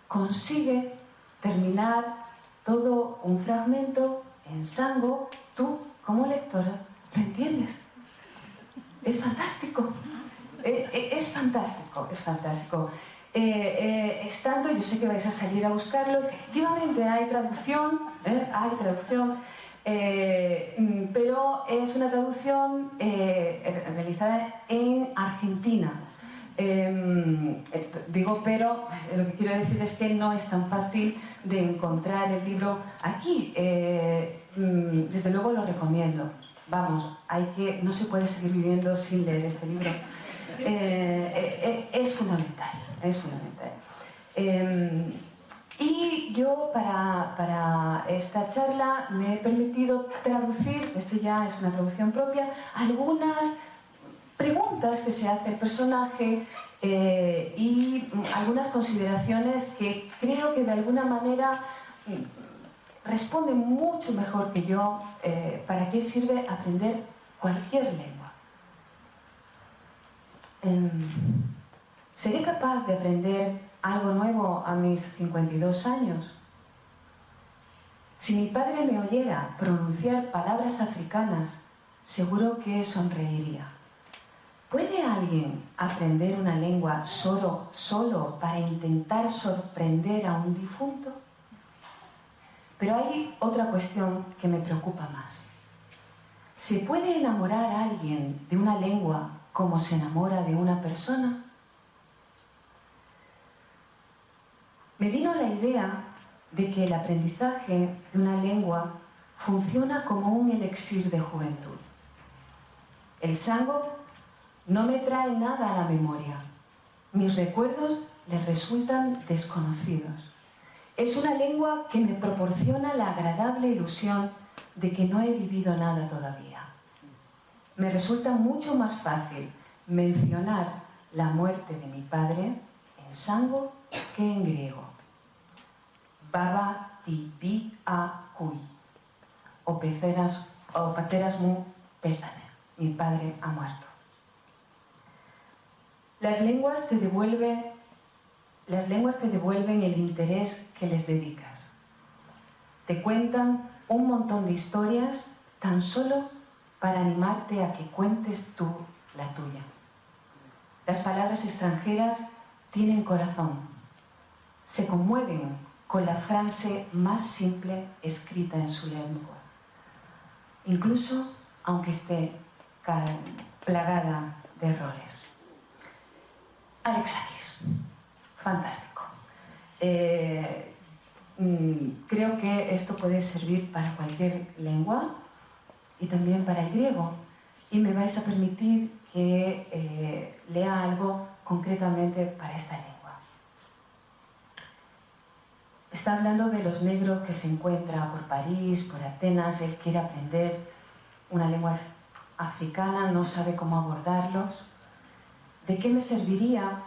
consigue terminar todo un fragmento en sango. Tú, como lectora, lo entiendes. Es fantástico. Es fantástico. Estando, yo sé que vais a salir a buscarlo, efectivamente hay traducción, pero es una traducción realizada en Argentina. Digo, pero lo que quiero decir es que no es tan fácil de encontrar el libro aquí. Desde luego lo recomiendo. Vamos, no se puede seguir viviendo sin leer este libro. Es fundamental. Y yo, para para esta charla me he permitido traducir, esto ya es una traducción propia, algunas preguntas que se hace el personaje y algunas consideraciones que creo que de alguna manera responden mucho mejor que yo para qué sirve aprender cualquier lengua. ¿Seré capaz de aprender algo nuevo a mis 52 años? Si mi padre me oyera pronunciar palabras africanas, seguro que sonreiría. ¿Puede alguien aprender una lengua solo para intentar sorprender a un difunto? Pero hay otra cuestión que me preocupa más. ¿Se puede enamorar a alguien de una lengua como se enamora de una persona? Me vino la idea de que el aprendizaje de una lengua funciona como un elixir de juventud. El sango no me trae nada a la memoria. Mis recuerdos le resultan desconocidos. Es una lengua que me proporciona la agradable ilusión de que no he vivido nada todavía. Me resulta mucho más fácil mencionar la muerte de mi padre en sango que en griego. Baba ti bi a kui. O pateras mu pezane. Mi padre ha muerto. Las lenguas te devuelven el interés que les dedicas. Te cuentan un montón de historias tan solo para animarte a que cuentes tú la tuya. Las palabras extranjeras tienen corazón. Se conmueven con la frase más simple escrita en su lengua, incluso aunque esté plagada de errores. Alexakis, fantástico. Creo que esto puede servir para cualquier lengua y también para el griego, y me vais a permitir que lea algo concretamente para esta lengua. Está hablando de los negros que se encuentra por París, por Atenas. Él quiere aprender una lengua africana, no sabe cómo abordarlos. ¿De qué me serviría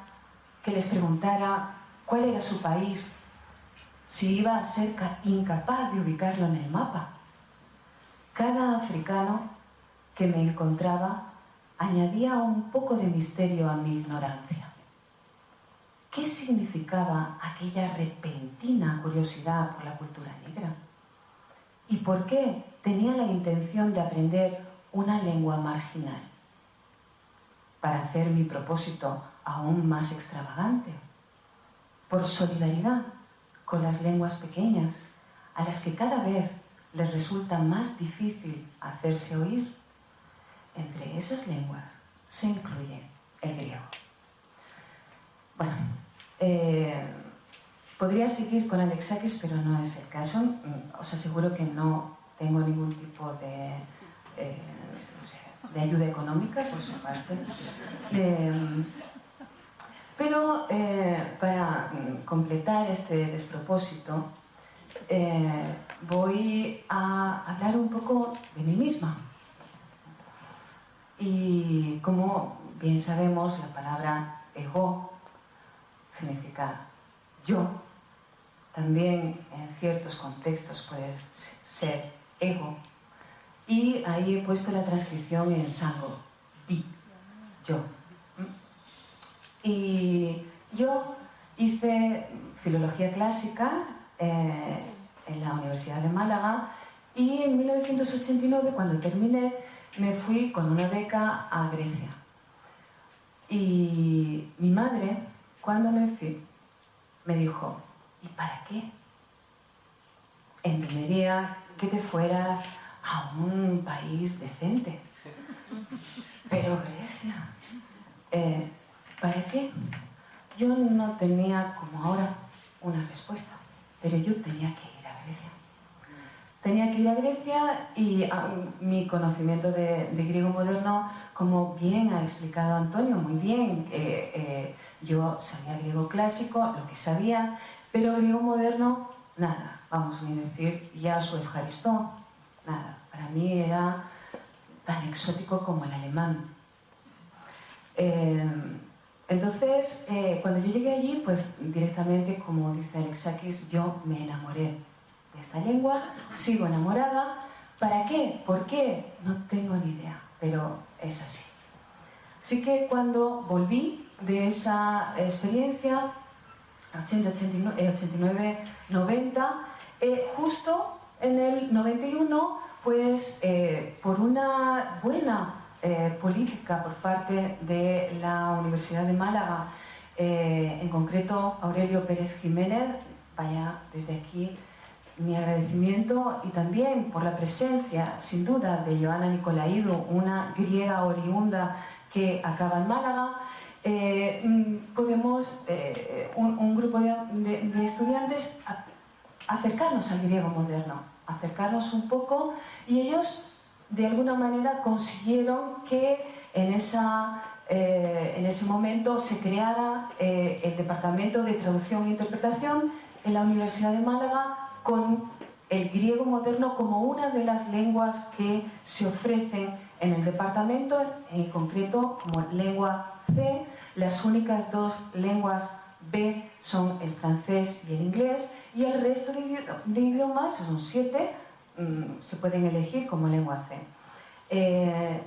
que les preguntara cuál era su país si iba a ser incapaz de ubicarlo en el mapa? Cada africano que me encontraba añadía un poco de misterio a mi ignorancia. ¿Qué significaba aquella repentina curiosidad por la cultura negra? ¿Y por qué tenía la intención de aprender una lengua marginal? ¿Para hacer mi propósito aún más extravagante? ¿Por solidaridad con las lenguas pequeñas, a las que cada vez les resulta más difícil hacerse oír? Entre esas lenguas se incluye el griego. Bueno, podría seguir con Alexakis, pero no es el caso. Os aseguro que no tengo ningún tipo de ayuda económica por su parte. Pero para completar este despropósito, voy a hablar un poco de mí misma. Y como bien sabemos, la palabra ego significa yo. También en ciertos contextos puede ser ego. Y ahí he puesto la transcripción en sango, bi, yo. Y yo hice filología clásica en la Universidad de Málaga, y en 1989, cuando terminé, me fui con una beca a Grecia. Y mi madre, cuando me fui, me dijo: ¿y para qué? Entendería que te fueras a un país decente. Pero Grecia, ¿para qué? Yo no tenía, como ahora, una respuesta, pero yo tenía que ir a Grecia. Tenía que ir a Grecia, y mi conocimiento de griego moderno, como bien ha explicado Antonio, muy bien, yo sabía griego clásico, lo que sabía, pero griego moderno nada, vamos ni decir ya su Eucaristón, nada, para mí era tan exótico como el alemán. Entonces, cuando yo llegué allí, pues directamente, como dice Alexakis, yo me enamoré de esta lengua, sigo enamorada. ¿Para qué? ¿Por qué? No tengo ni idea, pero es así. Así que cuando volví de esa experiencia, 80, 89, 90, justo en el 91, pues por una buena política por parte de la Universidad de Málaga, en concreto Aurelio Pérez Jiménez, vaya desde aquí mi agradecimiento, y también por la presencia, sin duda, de Ioana Nicolaidou, una griega oriunda que acaba en Málaga, podemos, un grupo de estudiantes, acercarnos al griego moderno, acercarnos un poco, y ellos de alguna manera consiguieron que en ese momento se creara el Departamento de Traducción e Interpretación en la Universidad de Málaga, con el griego moderno como una de las lenguas que se ofrecen en el departamento, en concreto como lengua C. Las únicas dos lenguas B son el francés y el inglés, y el resto de idiomas, son 7, se pueden elegir como lengua C.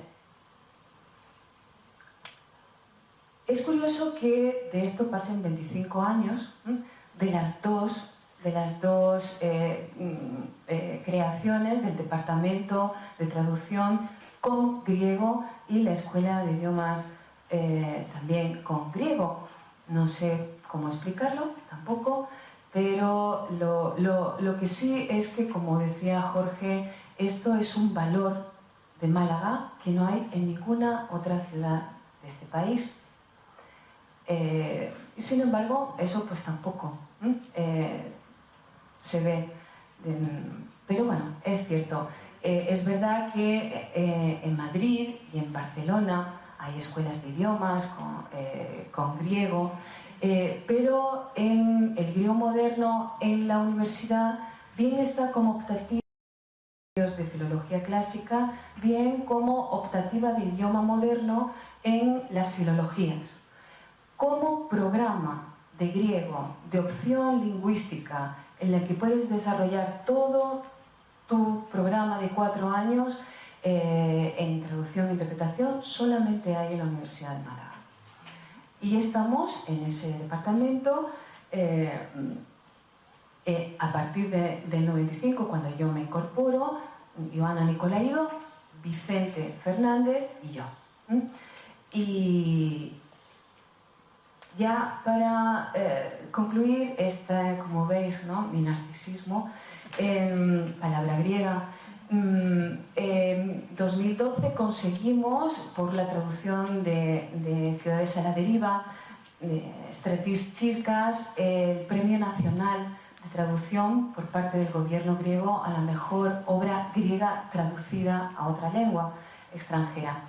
Es curioso que de esto pasen 25 años, de las dos creaciones del Departamento de Traducción con griego y la Escuela de Idiomas también con griego. No sé cómo explicarlo tampoco, pero lo que sí es que, como decía Jorge, esto es un valor de Málaga que no hay en ninguna otra ciudad de este país. Y sin embargo, eso pues tampoco se ve. Pero bueno, es cierto. Es verdad que en Madrid y en Barcelona hay escuelas de idiomas con griego, pero en el griego moderno en la universidad bien está como optativa de filología clásica, bien como optativa de idioma moderno en las filologías. Como programa de griego, de opción lingüística, en la que puedes desarrollar todo tu programa de 4 años en traducción e interpretación, solamente hay en la Universidad de Málaga. Y estamos en ese departamento a partir del 95, cuando yo me incorporo, Ioana Nicolaidou, Vicente Fernández y yo. Y ya para concluir, como veis, ¿no?, mi narcisismo, palabra griega, en 2012 conseguimos, por la traducción de Ciudades a la Deriva, Stratis Chirkas, el Premio Nacional de Traducción por parte del gobierno griego a la mejor obra griega traducida a otra lengua extranjera.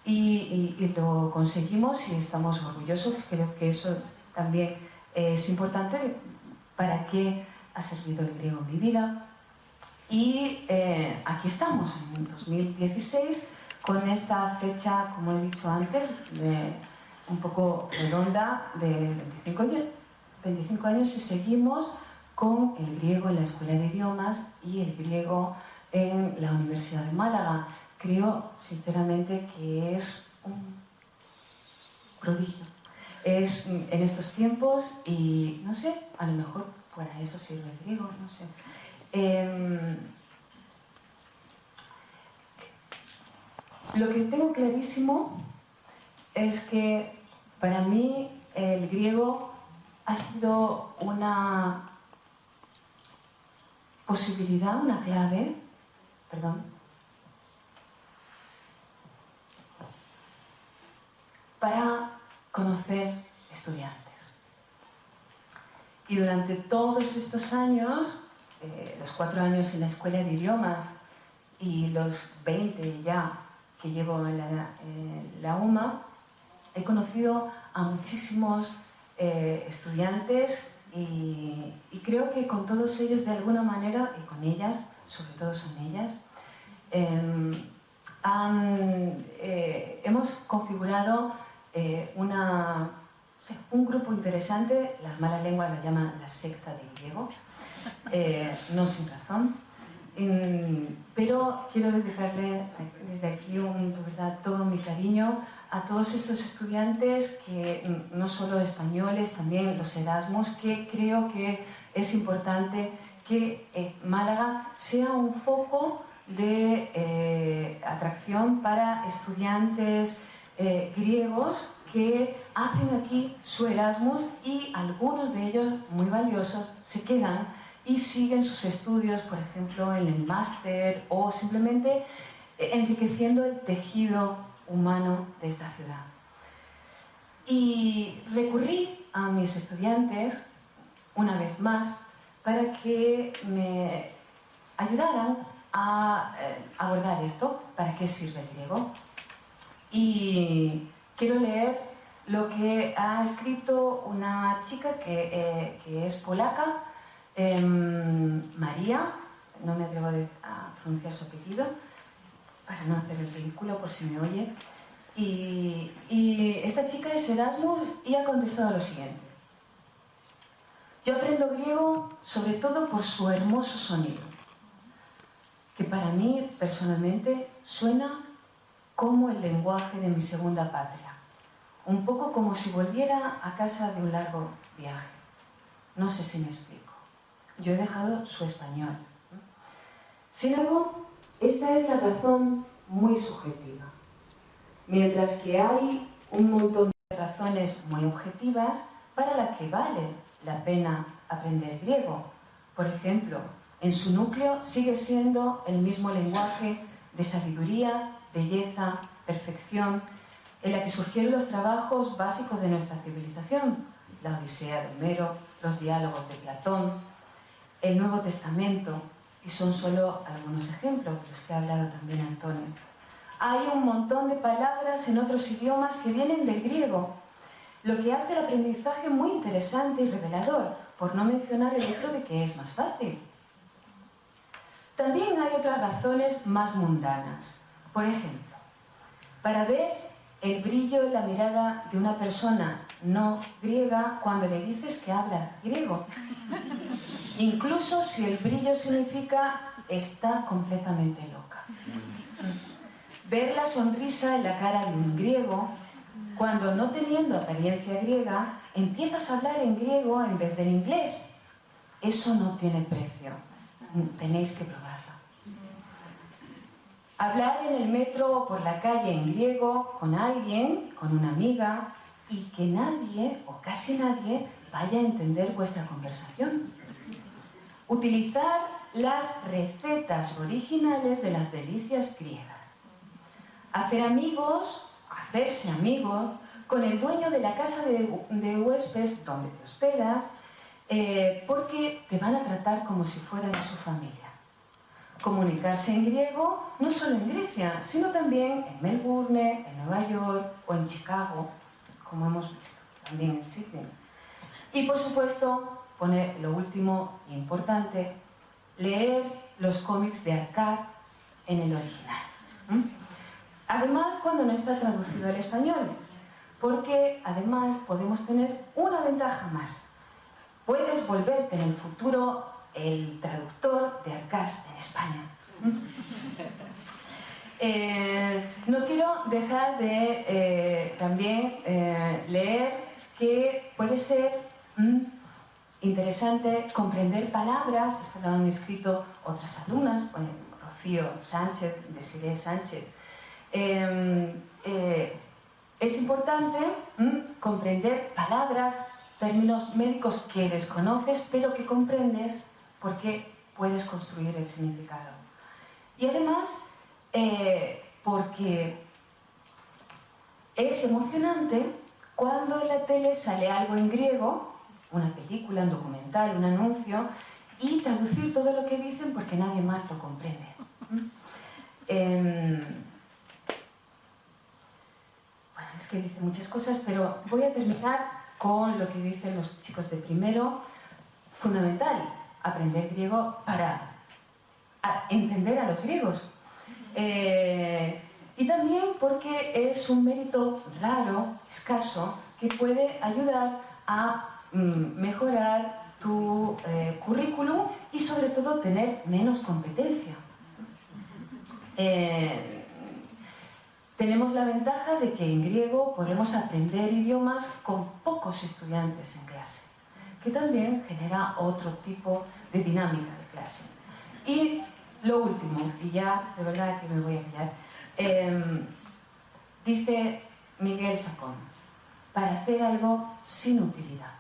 Y lo conseguimos y estamos orgullosos. Creo que eso también es importante para qué ha servido el griego en mi vida. Y aquí estamos, en 2016, con esta fecha, como he dicho antes, un poco redonda, de 25 años, y seguimos con el griego en la Escuela de Idiomas y el griego en la Universidad de Málaga. Creo, sinceramente, que es un prodigio. Es en estos tiempos, y no sé, a lo mejor para eso sirve el griego, no sé. Lo que tengo clarísimo es que para mí el griego ha sido una posibilidad, una clave, para conocer estudiantes. Y durante todos estos años, los 4 años en la Escuela de Idiomas y los 20 ya que llevo en la UMA, he conocido a muchísimos estudiantes y creo que con todos ellos de alguna manera, y con ellas, sobre todo son ellas, hemos configurado un grupo interesante. Las malas lenguas la llaman la secta del griego, no sin razón. Pero quiero dedicarle desde aquí de verdad todo mi cariño a todos estos estudiantes, que no solo españoles, también los Erasmus, que creo que es importante que Málaga sea un foco de atracción para estudiantes griegos que hacen aquí su Erasmus, y algunos de ellos, muy valiosos, se quedan y siguen sus estudios, por ejemplo, en el máster, o simplemente enriqueciendo el tejido humano de esta ciudad. Y recurrí a mis estudiantes, una vez más, para que me ayudaran a abordar esto, para qué sirve el griego. Y quiero leer lo que ha escrito una chica que es polaca, María, no me atrevo a pronunciar su apellido para no hacer el ridículo por si me oye, y esta chica es Erasmus y ha contestado lo siguiente: yo aprendo griego sobre todo por su hermoso sonido, que para mí personalmente suena como el lenguaje de mi segunda patria, un poco como si volviera a casa de un largo viaje. No sé si me explico. Yo he dejado su español. Sin embargo, esta es la razón muy subjetiva. Mientras que hay un montón de razones muy objetivas para las que vale la pena aprender griego. Por ejemplo, en su núcleo sigue siendo el mismo lenguaje de sabiduría, belleza, perfección, en la que surgieron los trabajos básicos de nuestra civilización: la Odisea de Homero, los diálogos de Platón, el Nuevo Testamento, y son solo algunos ejemplos de los que ha hablado también Antonio. Hay un montón de palabras en otros idiomas que vienen del griego, lo que hace el aprendizaje muy interesante y revelador, por no mencionar el hecho de que es más fácil. También hay otras razones más mundanas. Por ejemplo, para ver el brillo en la mirada de una persona no griega cuando le dices que hablas griego, incluso si el brillo significa está completamente loca. Ver la sonrisa en la cara de un griego cuando, no teniendo apariencia griega, empiezas a hablar en griego en vez de en inglés. Eso no tiene precio. Tenéis que probarlo. Hablar en el metro o por la calle en griego con alguien, con una amiga, y que nadie o casi nadie vaya a entender vuestra conversación. Utilizar las recetas originales de las delicias griegas. Hacerse amigos con el dueño de la casa de huéspedes donde te hospedas, porque te van a tratar como si fueran de su familia. Comunicarse en griego no solo en Grecia, sino también en Melbourne, en Nueva York o en Chicago, como hemos visto, también en Sydney. Y por supuesto, poner lo último e importante, leer los cómics de Arcad en el original. Además, cuando no está traducido al español, porque además podemos tener una ventaja más. Puedes volverte en el futuro el traductor de Arcad en España. No quiero dejar de también leer que puede ser interesante comprender palabras. Esto lo han escrito otras alumnas, Rocío Sánchez, Desiree Sánchez. Es importante comprender palabras, términos médicos que desconoces, pero que comprendes porque puedes construir el significado. Y además, porque es emocionante cuando en la tele sale algo en griego, una película, un documental, un anuncio, y traducir todo lo que dicen porque nadie más lo comprende. Bueno, es que dicen muchas cosas, pero voy a terminar con lo que dicen los chicos de primero, fundamental aprender griego para entender a los griegos. Y también porque es un mérito raro, escaso, que puede ayudar a mejorar tu currículum y sobre todo tener menos competencia. Tenemos la ventaja de que en griego podemos aprender idiomas con pocos estudiantes en clase, que también genera otro tipo de dinámica de clase. Y lo último, y ya de verdad que me voy a callar, dice Miguel Sacón, para hacer algo sin utilidad.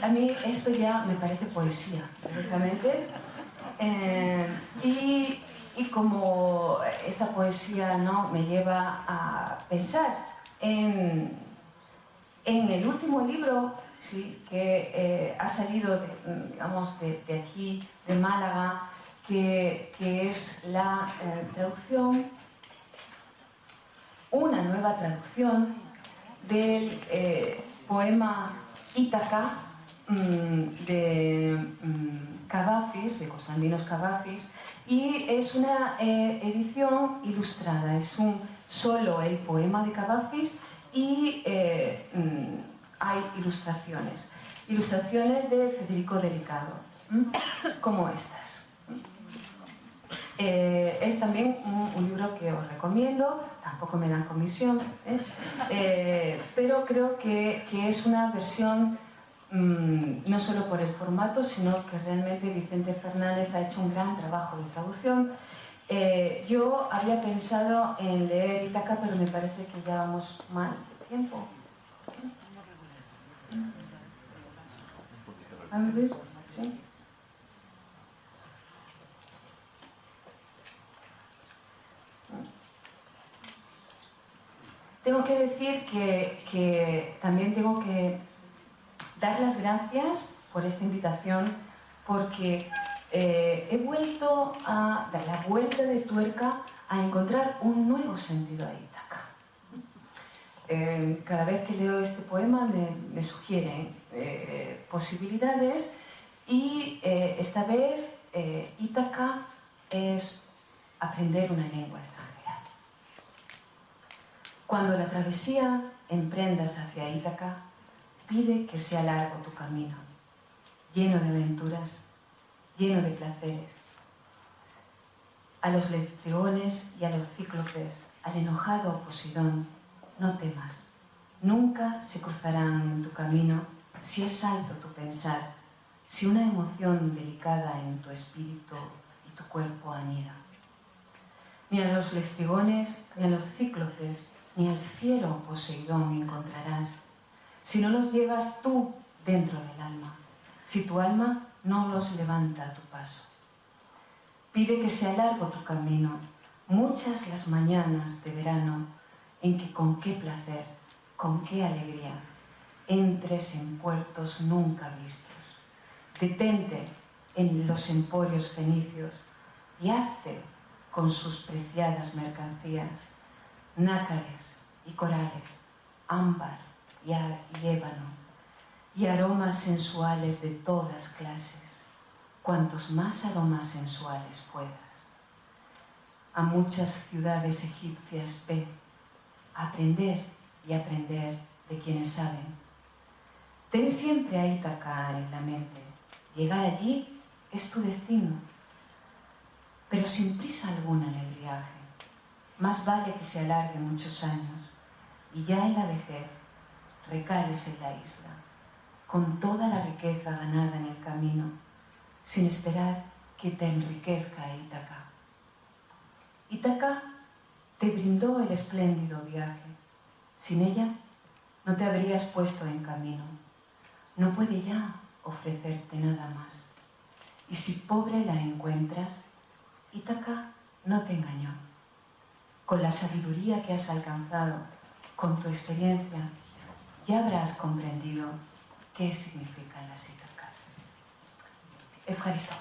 A mí esto ya me parece poesía, directamente. Y como esta poesía, ¿no?, me lleva a pensar en el último libro, sí, que ha salido de aquí, de Málaga, que es la traducción, una nueva traducción del poema Ítaca de Kavafis, de Konstantinos Kavafis, y es una edición ilustrada, es solo el poema de Kavafis y hay ilustraciones de Federico Delicado, como estas. Es también un libro que os recomiendo, tampoco me dan comisión, pero creo que es una versión no solo por el formato, sino que realmente Vicente Fernández ha hecho un gran trabajo de traducción. Yo había pensado en leer Ítaca, pero me parece que ya vamos mal de tiempo. A ver, ¿sí? Tengo que decir que también tengo que dar las gracias por esta invitación, porque he vuelto a dar la vuelta de tuerca a encontrar un nuevo sentido a Ítaca. Cada vez que leo este poema me sugieren posibilidades y esta vez Ítaca es aprender una lengua extranjera. Cuando la travesía emprendas hacia Ítaca, pide que sea largo tu camino, lleno de aventuras, lleno de placeres. A los lestrigones y a los cíclopes, al enojado Poseidón, no temas. Nunca se cruzarán en tu camino si es alto tu pensar, si una emoción delicada en tu espíritu y tu cuerpo anida. Ni a los lestrigones, ni a los cíclopes, ni al fiero Poseidón encontrarás, si no los llevas tú dentro del alma, si tu alma no los levanta a tu paso. Pide que sea largo tu camino, muchas las mañanas de verano, en que con qué placer, con qué alegría, entres en puertos nunca vistos. Detente en los emporios fenicios y hazte con sus preciadas mercancías, nácares y corales, ámbar y ébano, y aromas sensuales de todas clases, cuantos más aromas sensuales puedas. A muchas ciudades egipcias ve, a aprender y aprender de quienes saben. Ten siempre a Ítaca en la mente, llegar allí es tu destino, pero sin prisa alguna en el viaje. Más vale que se alargue muchos años y ya en la vejez recales en la isla, con toda la riqueza ganada en el camino, sin esperar que te enriquezca Ítaca. Ítaca te brindó el espléndido viaje. Sin ella no te habrías puesto en camino. No puede ya ofrecerte nada más. Y si pobre la encuentras, Ítaca no te engañó. Con la sabiduría que has alcanzado, con tu experiencia, ya habrás comprendido qué significan las Ítacas. Ευχαριστώ.